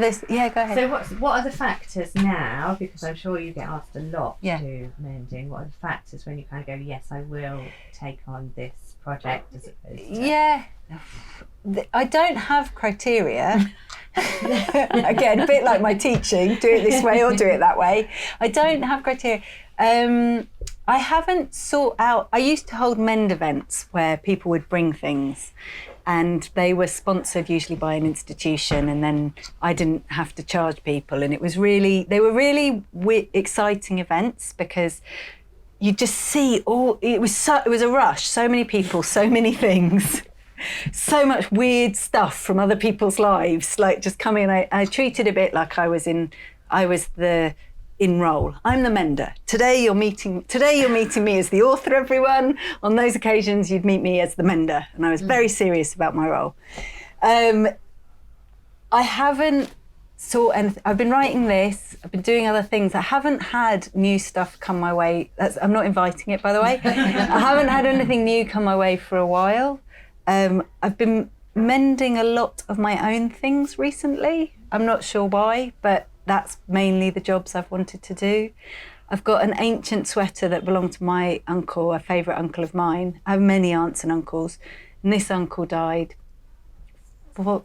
go ahead. So what are the factors now, because I'm sure you get asked a lot to do mending, what are the factors when you kind of go, yes, I will take on this project as opposed to... Yeah, I don't have criteria. Again, a bit like my teaching, do it this way or do it that way. I don't have criteria. I haven't sought out, I used to hold mend events where people would bring things, and they were sponsored usually by an institution, and then I didn't have to charge people, and they were really exciting events because you just see it was a rush, so many people, so many things, so much weird stuff from other people's lives, like just coming. And I treated it a bit like I was the in role. I'm the mender. Today you're meeting me as the author, everyone. On those occasions you'd meet me as the mender, and I was very serious about my role. I haven't I've been writing this, I've been doing other things. I haven't had new stuff come my way. I'm not inviting it, by the way. I haven't had anything new come my way for a while. I've been mending a lot of my own things recently. I'm not sure why, but that's mainly the jobs I've wanted to do. I've got an ancient sweater that belonged to my uncle, a favourite uncle of mine. I have many aunts and uncles, and this uncle died 4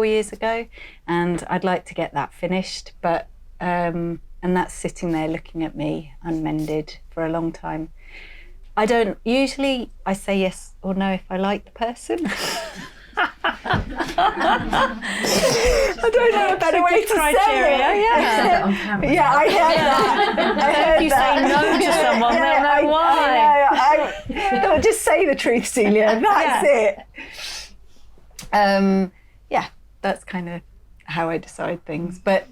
years ago, and I'd like to get that finished, but and that's sitting there looking at me unmended for a long time. I say yes or no if I like the person. I don't know a better way to say it. Yeah, I heard that. If you say no to someone, they'll know why. I know. Just say the truth, Celia. That's it. That's kind of how I decide things. But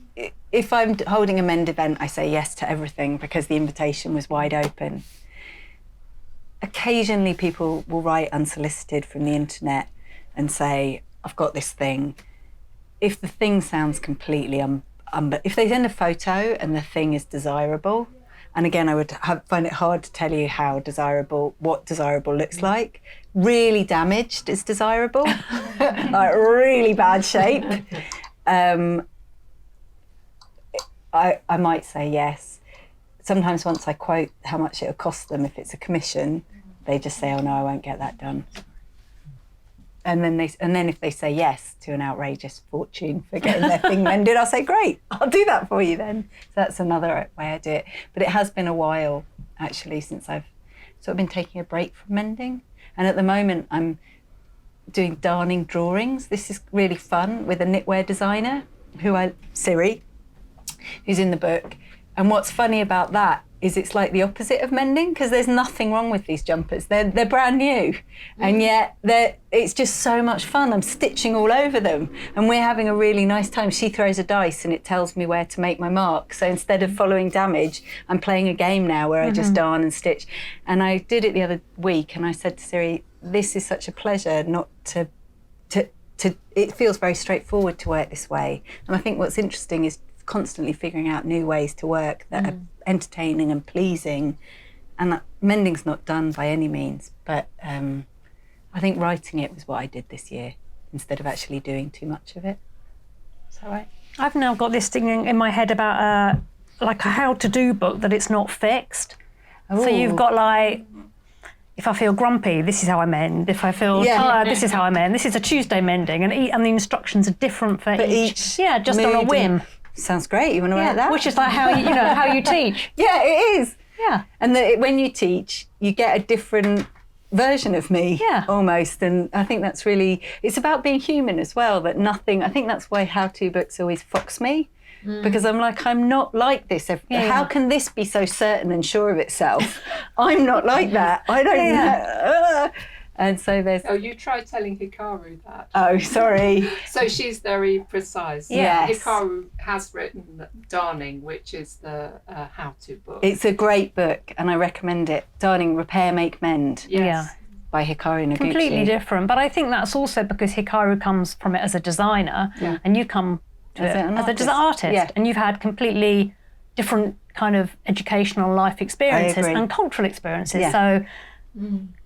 if I'm holding a Mend event, I say yes to everything because the invitation was wide open. Occasionally people will write unsolicited from the internet and say, I've got this thing. If the thing sounds completely, if they send a photo and the thing is desirable, and again, I would find it hard to tell you what desirable looks like. Really damaged is desirable, like really bad shape. I might say yes. Sometimes once I quote how much it'll cost them if it's a commission, they just say, oh no, I won't get that done. And then if they say yes to an outrageous fortune for getting their thing mended, I'll say, great, I'll do that for you then. So that's another way I do it. But it has been a while, actually, since I've sort of been taking a break from mending. And at the moment, I'm doing darning drawings. This is really fun with a knitwear designer, Siri, who's in the book. And what's funny about that is it's like the opposite of mending, because there's nothing wrong with these jumpers. They're brand new, and yet it's just so much fun. I'm stitching all over them, and we're having a really nice time. She throws a dice and it tells me where to make my mark. So instead of following damage, I'm playing a game now where I just darn and stitch. And I did it the other week, and I said to Siri, this is such a pleasure not to it feels very straightforward to work this way. And I think what's interesting is constantly figuring out new ways to work that are entertaining and pleasing. And that mending's not done by any means, but I think writing it was what I did this year instead of actually doing too much of it. Is that right? I've now got this thing in my head about like a how-to-do book that it's not fixed. Ooh. So you've got like, if I feel grumpy, this is how I mend. If I feel tired, this is how I mend. This is a Tuesday mending, and the instructions are different for each. Yeah, just on a whim. Sounds great. You want to write that? Which is like how you teach. Yeah, it is. Yeah. And when you teach, you get a different version of me, almost. And I think that's really, it's about being human as well, I think that's why how-to books always fox me, because I'm like, I'm not like this. How can this be so certain and sure of itself? I'm not like that. I don't know. And so there's... Oh, you tried telling Hikaru that. Oh, sorry. So she's very precise. Yes. Hikaru has written Darning, which is the how-to book. It's a great book, and I recommend it. Darning, Repair, Make, Mend. Yes. Yeah. By Hikaru Noguchi. Completely different. But I think that's also because Hikaru comes from it as a designer, and you come to it as an artist. And you've had completely different kind of educational life experiences and cultural experiences. Yeah. So...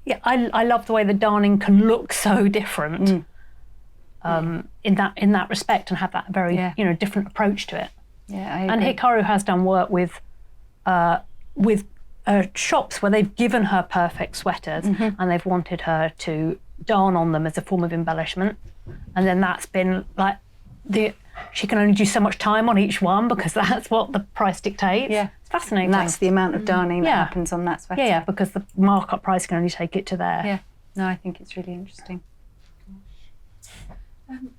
Yeah, I love the way the darning can look so different in that respect, and have that very different approach to it. Yeah, I and agree. Hikaru has done work with shops where they've given her perfect sweaters and they've wanted her to darn on them as a form of embellishment, and then that's been like she can only do so much time on each one because that's what the price dictates. Yeah. It's fascinating. And that's the amount of darning that happens on that sweater. Yeah, because the markup price can only take it to there. Yeah. No, I think it's really interesting.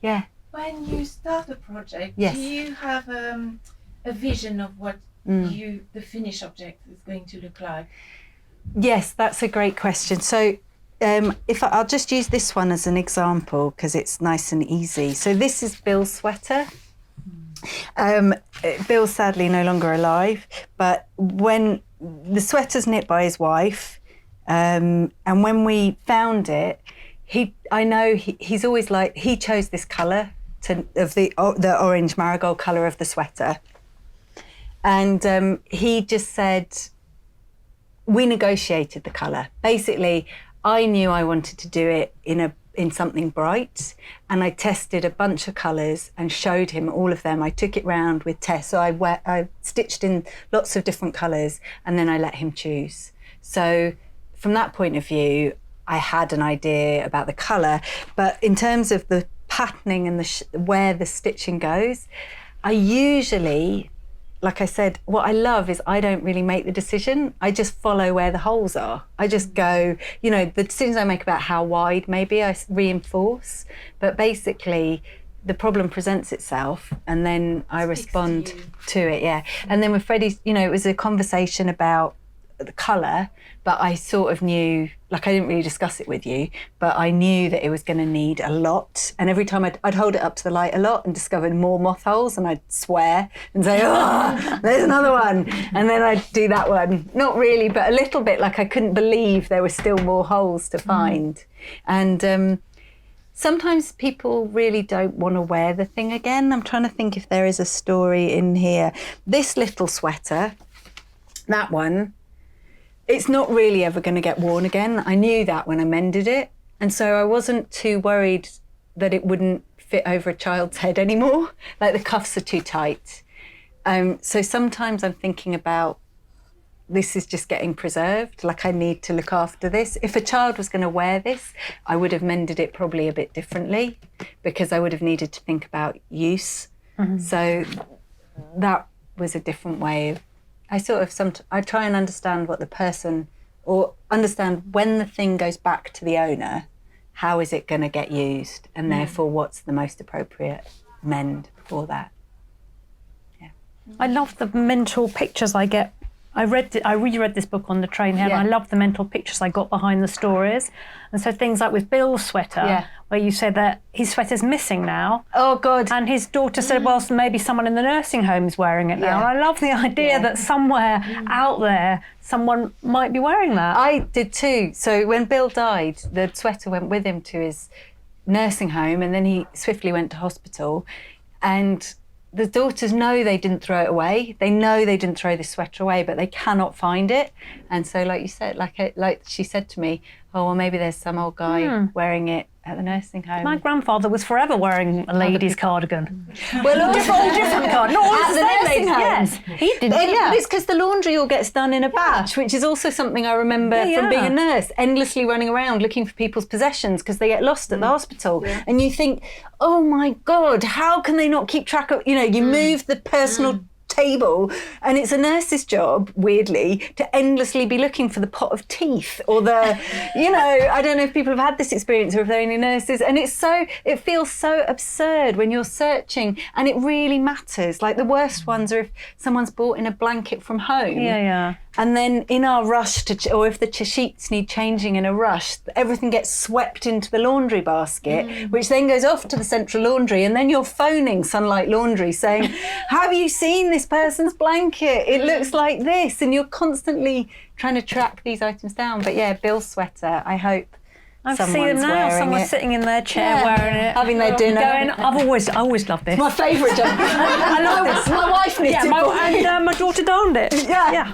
Yeah. When you start a project, Yes. do you have a vision of what the finished object is going to look like? Yes, that's a great question. So I'll just use this one as an example because it's nice and easy. So this is Bill's sweater. Bill's sadly no longer alive, but when the sweater's knit by his wife, and when we found it, he's always like, he chose this colour of the orange marigold colour of the sweater. And he just said, we negotiated the colour. Basically, I knew I wanted to do it in something bright, and I tested a bunch of colours and showed him all of them. I took it round with Tess, so I stitched in lots of different colours, and then I let him choose. So from that point of view, I had an idea about the colour, but in terms of the patterning and where the stitching goes, I usually, like I said, what I love is I don't really make the decision. I just follow where the holes are. I just go, the decisions I make about how wide maybe I reinforce, but basically the problem presents itself and then I respond to it, yeah. And then with Freddie, it was a conversation about the colour, but I sort of knew, like I didn't really discuss it with you, but I knew that it was going to need a lot. And every time I'd hold it up to the light a lot and discovered more moth holes, and I'd swear and say, oh, there's another one. And then I'd do that one. Not really, but a little bit, like I couldn't believe there were still more holes to find. And sometimes people really don't want to wear the thing again. I'm trying to think if there is a story in here. This little sweater, that one, it's not really ever going to get worn again. I knew that when I mended it. And so I wasn't too worried that it wouldn't fit over a child's head anymore. Like the cuffs are too tight. So sometimes I'm thinking about, this is just getting preserved. Like I need to look after this. If a child was going to wear this, I would have mended it probably a bit differently because I would have needed to think about use. Mm-hmm. So that was a different way of, I try and understand what the person, or understand when the thing goes back to the owner, how is it going to get used, and therefore what's the most appropriate mend for that. Yeah. I love the mental pictures I get. I reread this book on the train here, and I love the mental pictures I got behind the stories. And so things like with Bill's sweater, where you said that his sweater's missing now. Oh, God. And his daughter said, well, maybe someone in the nursing home is wearing it now. And I love the idea that somewhere out there, someone might be wearing that. I did too. So when Bill died, the sweater went with him to his nursing home, and then he swiftly went to hospital. And the daughters know they didn't throw it away. They know they didn't throw the sweater away, but they cannot find it. And so, like you said, like she said to me, oh, well, maybe there's some old guy wearing it at the nursing home. My grandfather was forever wearing a lady's cardigan. Well, all different cardigan. Not At the nursing home. Yes, he did. But it's because the laundry all gets done in a batch, which is also something I remember from being a nurse, endlessly running around looking for people's possessions because they get lost at the hospital. Yeah. And you think, oh my God, how can they not keep track of, you move the personal table, and it's a nurse's job, weirdly, to endlessly be looking for the pot of teeth or the, I don't know if people have had this experience or if they're only nurses, and it feels so absurd when you're searching, and it really matters. Like the worst ones are if someone's brought in a blanket from home. Yeah. And then in our rush or if the sheets need changing in a rush, everything gets swept into the laundry basket, which then goes off to the central laundry. And then you're phoning Sunlight Laundry saying, have you seen this person's blanket? It looks like this. And you're constantly trying to track these items down. But yeah, Bill's sweater, I hope I've seen them now. Someone's sitting in their chair wearing it, having their dinner. I always loved this. My favourite job. I love this. My wife knitted and my daughter darned it. Yeah.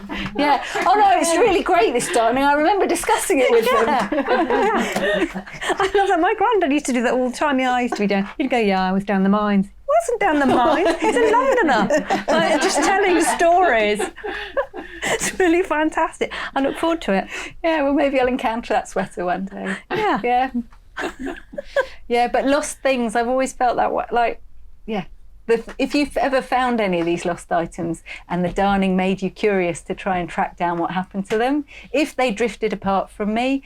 Oh no, it's really great, this darning. I remember discussing it with them. I love that. My granddad used to do that all the time. Yeah, I used to be down. He'd go, I was down the mines. Wasn't down the mines. He's a Londoner. Just telling stories. It's really fantastic. I look forward to it. Yeah, well, maybe I'll encounter that sweater one day. Yeah. Yeah, but lost things, I've always felt that way. Like, if you've ever found any of these lost items and the darning made you curious to try and track down what happened to them, if they drifted apart from me,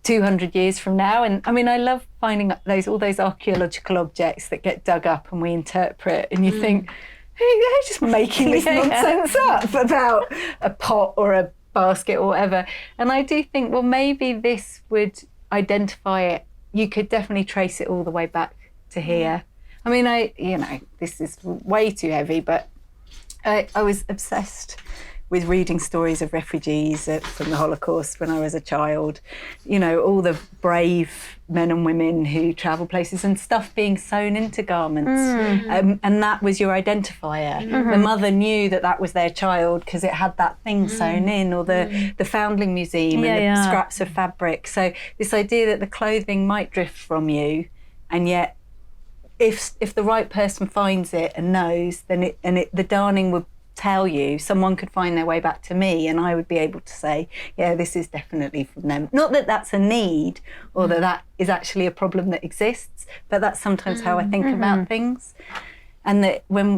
200 years from now. And I mean, I love finding all those archaeological objects that get dug up and we interpret, and you think, hey, they're just making this nonsense up about a pot or a basket or whatever. And I do think, well, maybe this would identify it. You could definitely trace it all the way back to here. I mean, this is way too heavy, but I was obsessed with reading stories of refugees from the Holocaust when I was a child. You know, all the brave men and women who travel places and stuff being sewn into garments. And that was your identifier. The mother knew that was their child because it had that thing sewn in, or the Foundling Museum and the scraps of fabric. So this idea that the clothing might drift from you, and yet if the right person finds it and knows, then the darning would tell you. Someone could find their way back to me, and I would be able to say, yeah, this is definitely from them. Not that that's a need, or that is actually a problem that exists, but that's sometimes how I think about things. And that the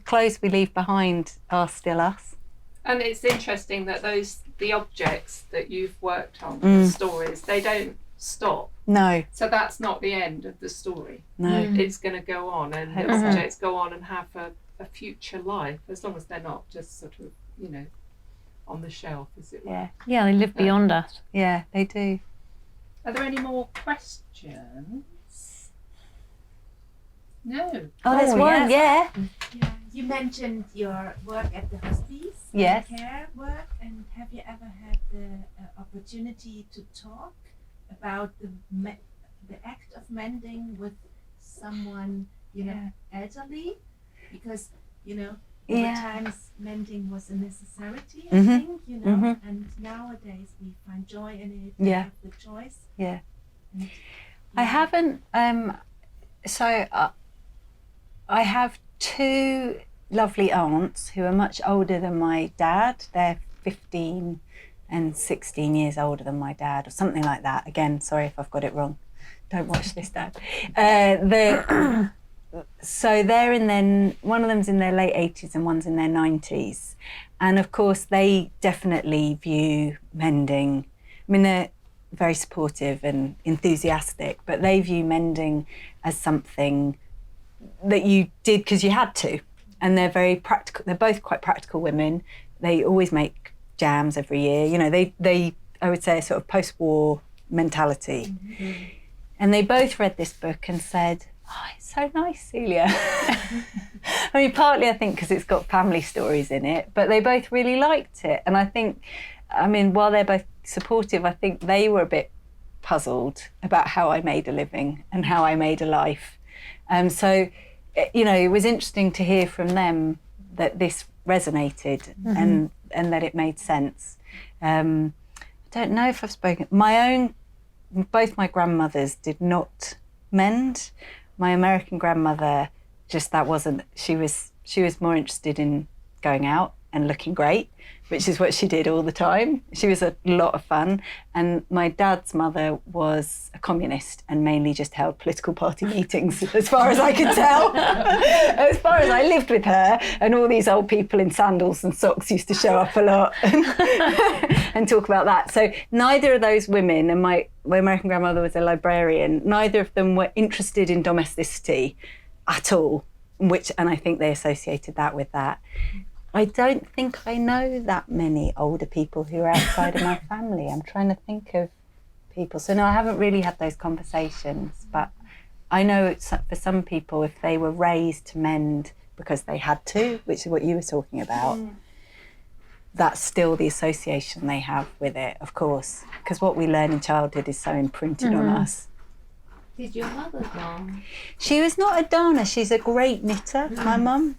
clothes we leave behind are still us. And it's interesting that the objects that you've worked on, the stories, they don't stop. No. So that's not the end of the story. No. It's going to go on, and the objects go on and have a future life, as long as they're not just sort of, on the shelf, as it were. Yeah, they live beyond us. Yeah, they do. Are there any more questions? No. Oh, there's one, Yeah, you mentioned your work at the hospice, Yes. care work, and have you ever had the opportunity to talk about the act of mending with someone, elderly? Because, over times mending was a necessity, I think, and nowadays we find joy in it, we have the choice. Yeah. And, I haven't, so I have two lovely aunts who are much older than my dad. They're 15 and 16 years older than my dad, or something like that. Again, sorry if I've got it wrong. Don't watch this, Dad. So they're one of them's in their late 80s and one's in their 90s. And of course, they definitely view mending. I mean, they're very supportive and enthusiastic, but they view mending as something that you did because you had to. And they're very practical. They're both quite practical women. They always make jams every year. They I would say, a sort of post-war mentality. And they both read this book and said, oh, it's so nice, Celia. I mean, partly I think because it's got family stories in it, but they both really liked it. And I think, while they're both supportive, I think they were a bit puzzled about how I made a living and how I made a life. So, it was interesting to hear from them that this resonated and that it made sense. I don't know if I've spoken. Both my grandmothers did not mend. My American grandmother, she was more interested in going out and looking great, which is what she did all the time. She was a lot of fun. And my dad's mother was a communist and mainly just held political party meetings, as far as I could tell. As far as I lived with her, and all these old people in sandals and socks used to show up a lot and talk about that. So neither of those women, and my American grandmother was a librarian, neither of them were interested in domesticity at all, and I think they associated that with that. I don't think I know that many older people who are outside of my family. I'm trying to think of people. So no, I haven't really had those conversations, but I know for some people, if they were raised to mend because they had to, which is what you were talking about, that's still the association they have with it, of course, because what we learn in childhood is so imprinted on us. Did your mother darn? She was not a darner. She's a great knitter, my mum.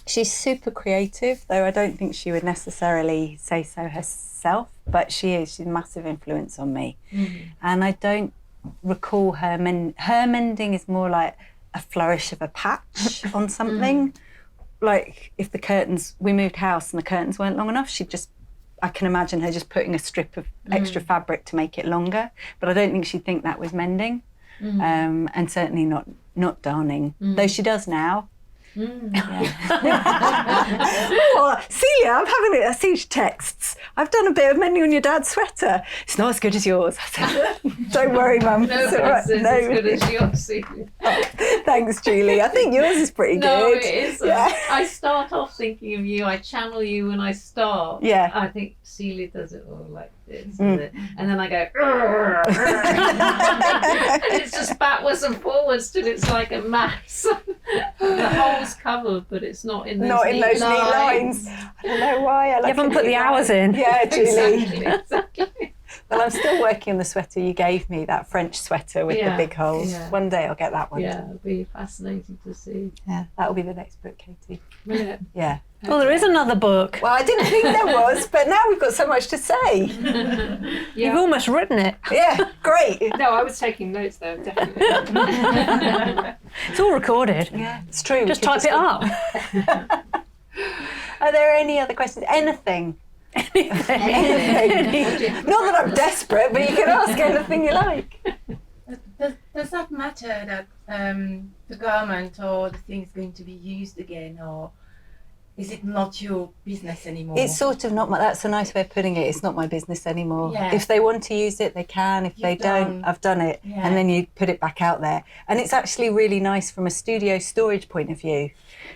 She's super creative, though I don't think she would necessarily say so herself, but she is. She's a massive influence on me. And I don't recall her mending is more like a flourish of a patch on something. Like if we moved house and the curtains weren't long enough, I can imagine her just putting a strip of extra fabric to make it longer, but I don't think she'd think that was mending. And certainly not darning, though she does now. Oh, Celia, I see texts. I've done a bit of mending on your dad's sweater. It's not as good as yours. I said, don't worry, Mum. No, It's all right. it's as good as yours. Oh, thanks, Julie. I think yours is pretty No, good. it isn't. Yeah. I start off thinking of you. I channel you when I start. Yeah. I think Celia does it all like this, Mm. and then I go, and it's just backwards and forwards till it's like a mass. The hole's covered, but it's not in those Not in those neat lines. I don't know why. I like You haven't a put neat the line. hours in. Yeah, Julie. Exactly. Well, I'm still working on the sweater you gave me, that French sweater with the big holes. Yeah. One day I'll get that one. Yeah, it'll be fascinating to see. Yeah, that'll be the next book, Katy. Will it? Yeah. Well, there is another book. Well, I didn't think there was, but now we've got so much to say. You've almost written it. Yeah, great. No, I was taking notes though, definitely. It's all recorded. Yeah, it's true. Just type it up. Are there any other questions? Anything? Anything. Not that I'm desperate, but you can ask anything you like. Does that matter that the garment or the thing is going to be used again, or is it not your business anymore? It's sort of not my, that's a nice way of putting it. It's not my business anymore. Yeah. If they want to use it, they can. If they don't, I've done it. Yeah. And then you put it back out there. And it's actually really nice from a studio storage point of view.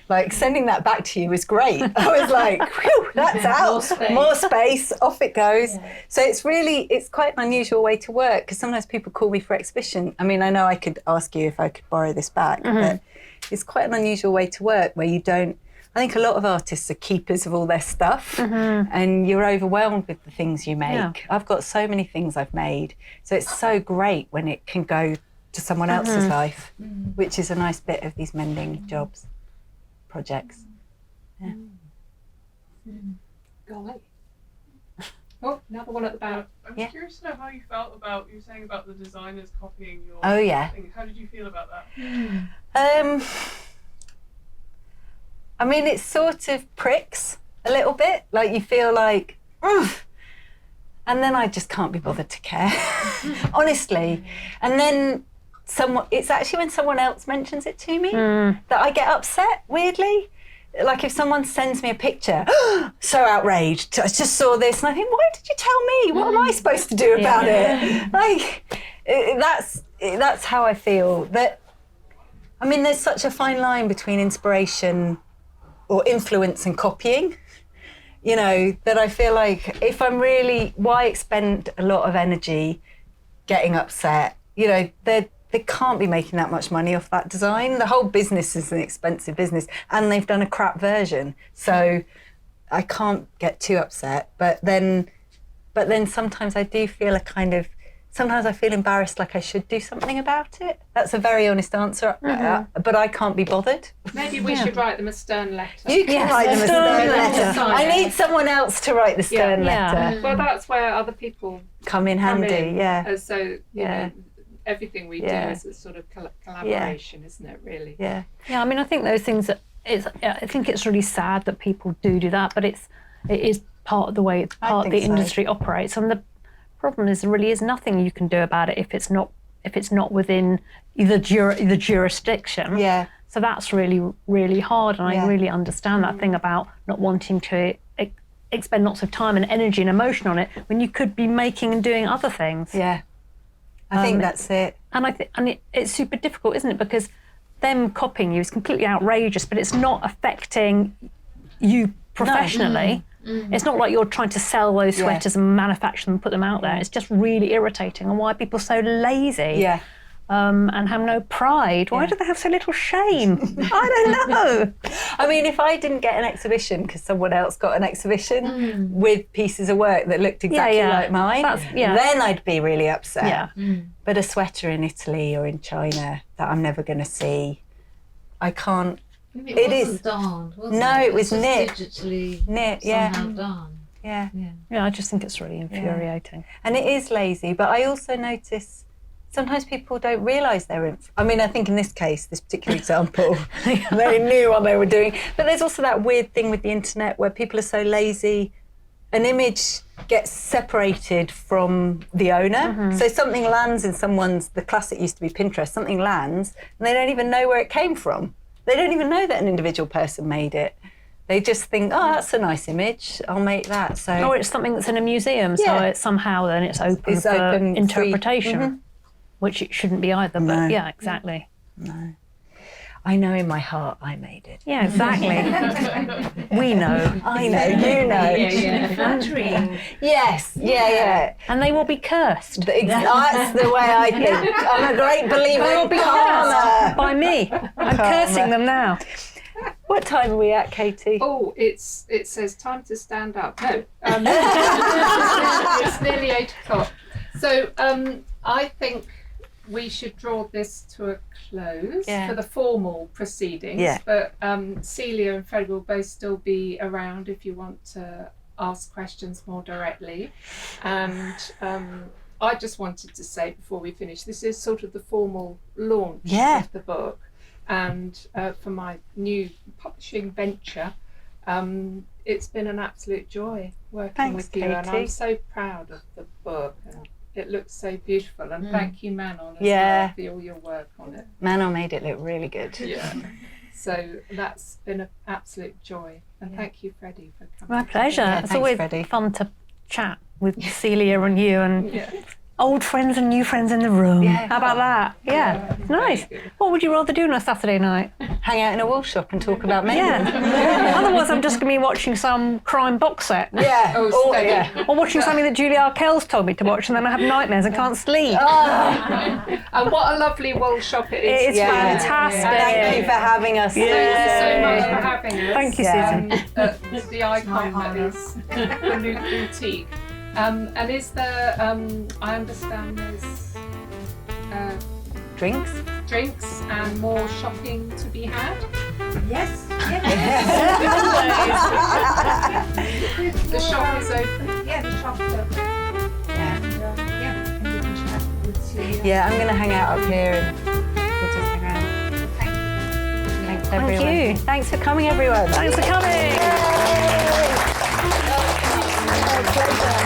Like sending that back to you was great. I was like, whew, that's out. More space, off it goes. Yeah. So it's quite an unusual way to work because sometimes people call me for exhibition. I mean, I know I could ask you if I could borrow this back, but it's quite an unusual way to work where you don't, I think a lot of artists are keepers of all their stuff and you're overwhelmed with the things you make. Yeah. I've got so many things I've made. So it's so great when it can go to someone else's life, which is a nice bit of these mending jobs, projects. Yeah. Golly. Oh, another one at the back. I'm Yeah. curious to know how you felt about, you were saying about the designers copying your Oh, yeah. thing. How did you feel about that? I mean, it sort of pricks a little bit, like you feel like, ugh. And then I just can't be bothered to care, honestly. And then it's actually when someone else mentions it to me that I get upset, weirdly. Like if someone sends me a picture, so outraged, I just saw this and I think, why did you tell me? What am I supposed to do about it? Like, that's how I feel. That, I mean, there's such a fine line between inspiration or influence and copying, you know, that I feel like if I'm really, why expend a lot of energy getting upset? You know, they can't be making that much money off that design. The whole business is an expensive business and they've done a crap version. So I can't get too upset. But then sometimes I do feel sometimes I feel embarrassed like I should do something about it. That's a very honest answer, but I can't be bothered. Maybe we should write them a stern letter. You can write them a stern letter. Sign I it. need someone else to write the stern letter. Well, that's where other people Come in come handy, in. yeah. And so, you Yeah. know, everything we do Yeah. is a sort of collaboration, isn't it, really? Yeah. Yeah, I mean, I think those things. I think it's really sad that people do that, but it is part of the way part of the think so. industry operates. And the problem is, there really is nothing you can do about it if it's not within the jurisdiction. Yeah. So that's really, really hard, and Yeah. I really understand that thing about not wanting to expend lots of time and energy and emotion on it when you could be making and doing other things. Yeah. I think that's it. And it's super difficult, isn't it? Because them copying you is completely outrageous, but it's not affecting you professionally. It's not like you're trying to sell those sweaters and manufacture them and put them out there. It's just really irritating. And why are people so lazy? Yeah. And have no pride? Why do they have so little shame? I don't know. I mean, if I didn't get an exhibition because someone else got an exhibition with pieces of work that looked exactly like mine, then I'd be really upset. Yeah. But a sweater in Italy or in China that I'm never going to see, I can't. It wasn't darned, was it? No, it was just knit. Digitally Knit, somehow done. Yeah. Yeah, I just think it's really infuriating. And it is lazy, but I also notice sometimes people don't realise they're I mean, I think in this case, this particular example, they knew what they were doing. But there's also that weird thing with the internet where people are so lazy, an image gets separated from the owner. So something lands in the classic used to be Pinterest, something lands and they don't even know where it came from. They don't even know that an individual person made it. They just think, oh, that's a nice image. I'll make that. So, Or it's something that's in a museum, so Yeah. it's somehow then it's open It's for open, free. interpretation, which it shouldn't be either. But No. yeah, exactly. no. I know in my heart I made it. Yeah, exactly. We know. I know, you know. Flattering. Yes, yeah. And they will be cursed. That's the way I think. I'm a great believer They will in be karma. cursed by me. I'm cursing them now. What time are we at, Katy? Oh, it says time to stand up. No, it's nearly 8 o'clock. So I think we should draw this to a close for the formal proceedings. Yeah. But Celia and Fred will both still be around if you want to ask questions more directly. And I just wanted to say before we finish, this is sort of the formal launch of the book. And for my new publishing venture, it's been an absolute joy working with you. And I'm so proud of the book. And it looks so beautiful. And thank you, Manon, as well, for all your work on it. Manon made it look really good. Yeah. So that's been an absolute joy. And thank you, Freddie, for coming. My pleasure. Yeah, It's thanks, always Freddie. fun to chat with Celia and you and old friends and new friends in the room. Yeah. How about that? Yeah. Nice. What would you rather do on a Saturday night? Hang out in a wool shop and talk about men. Yeah. Otherwise, I'm just going to be watching some crime box set. Yeah. Or watching something that Julia Arkell's told me to watch, and then I have nightmares and can't sleep. And what a lovely wool shop it is. It's fantastic. Thank you for having us. Thank you so much for having us. Thank you, Susan. The icon that is the new boutique. And is there, I understand there's Drinks? drinks and more shopping to be had? Yes. The shop is open? Yeah, the shop is open. Yeah. And you can chat with Celia. Yeah, I'm going to hang out up here and we'll just hang around. Thanks, everyone. Thank you. Thanks for coming, everyone. Thanks for coming. Yay. Oh, pleasure.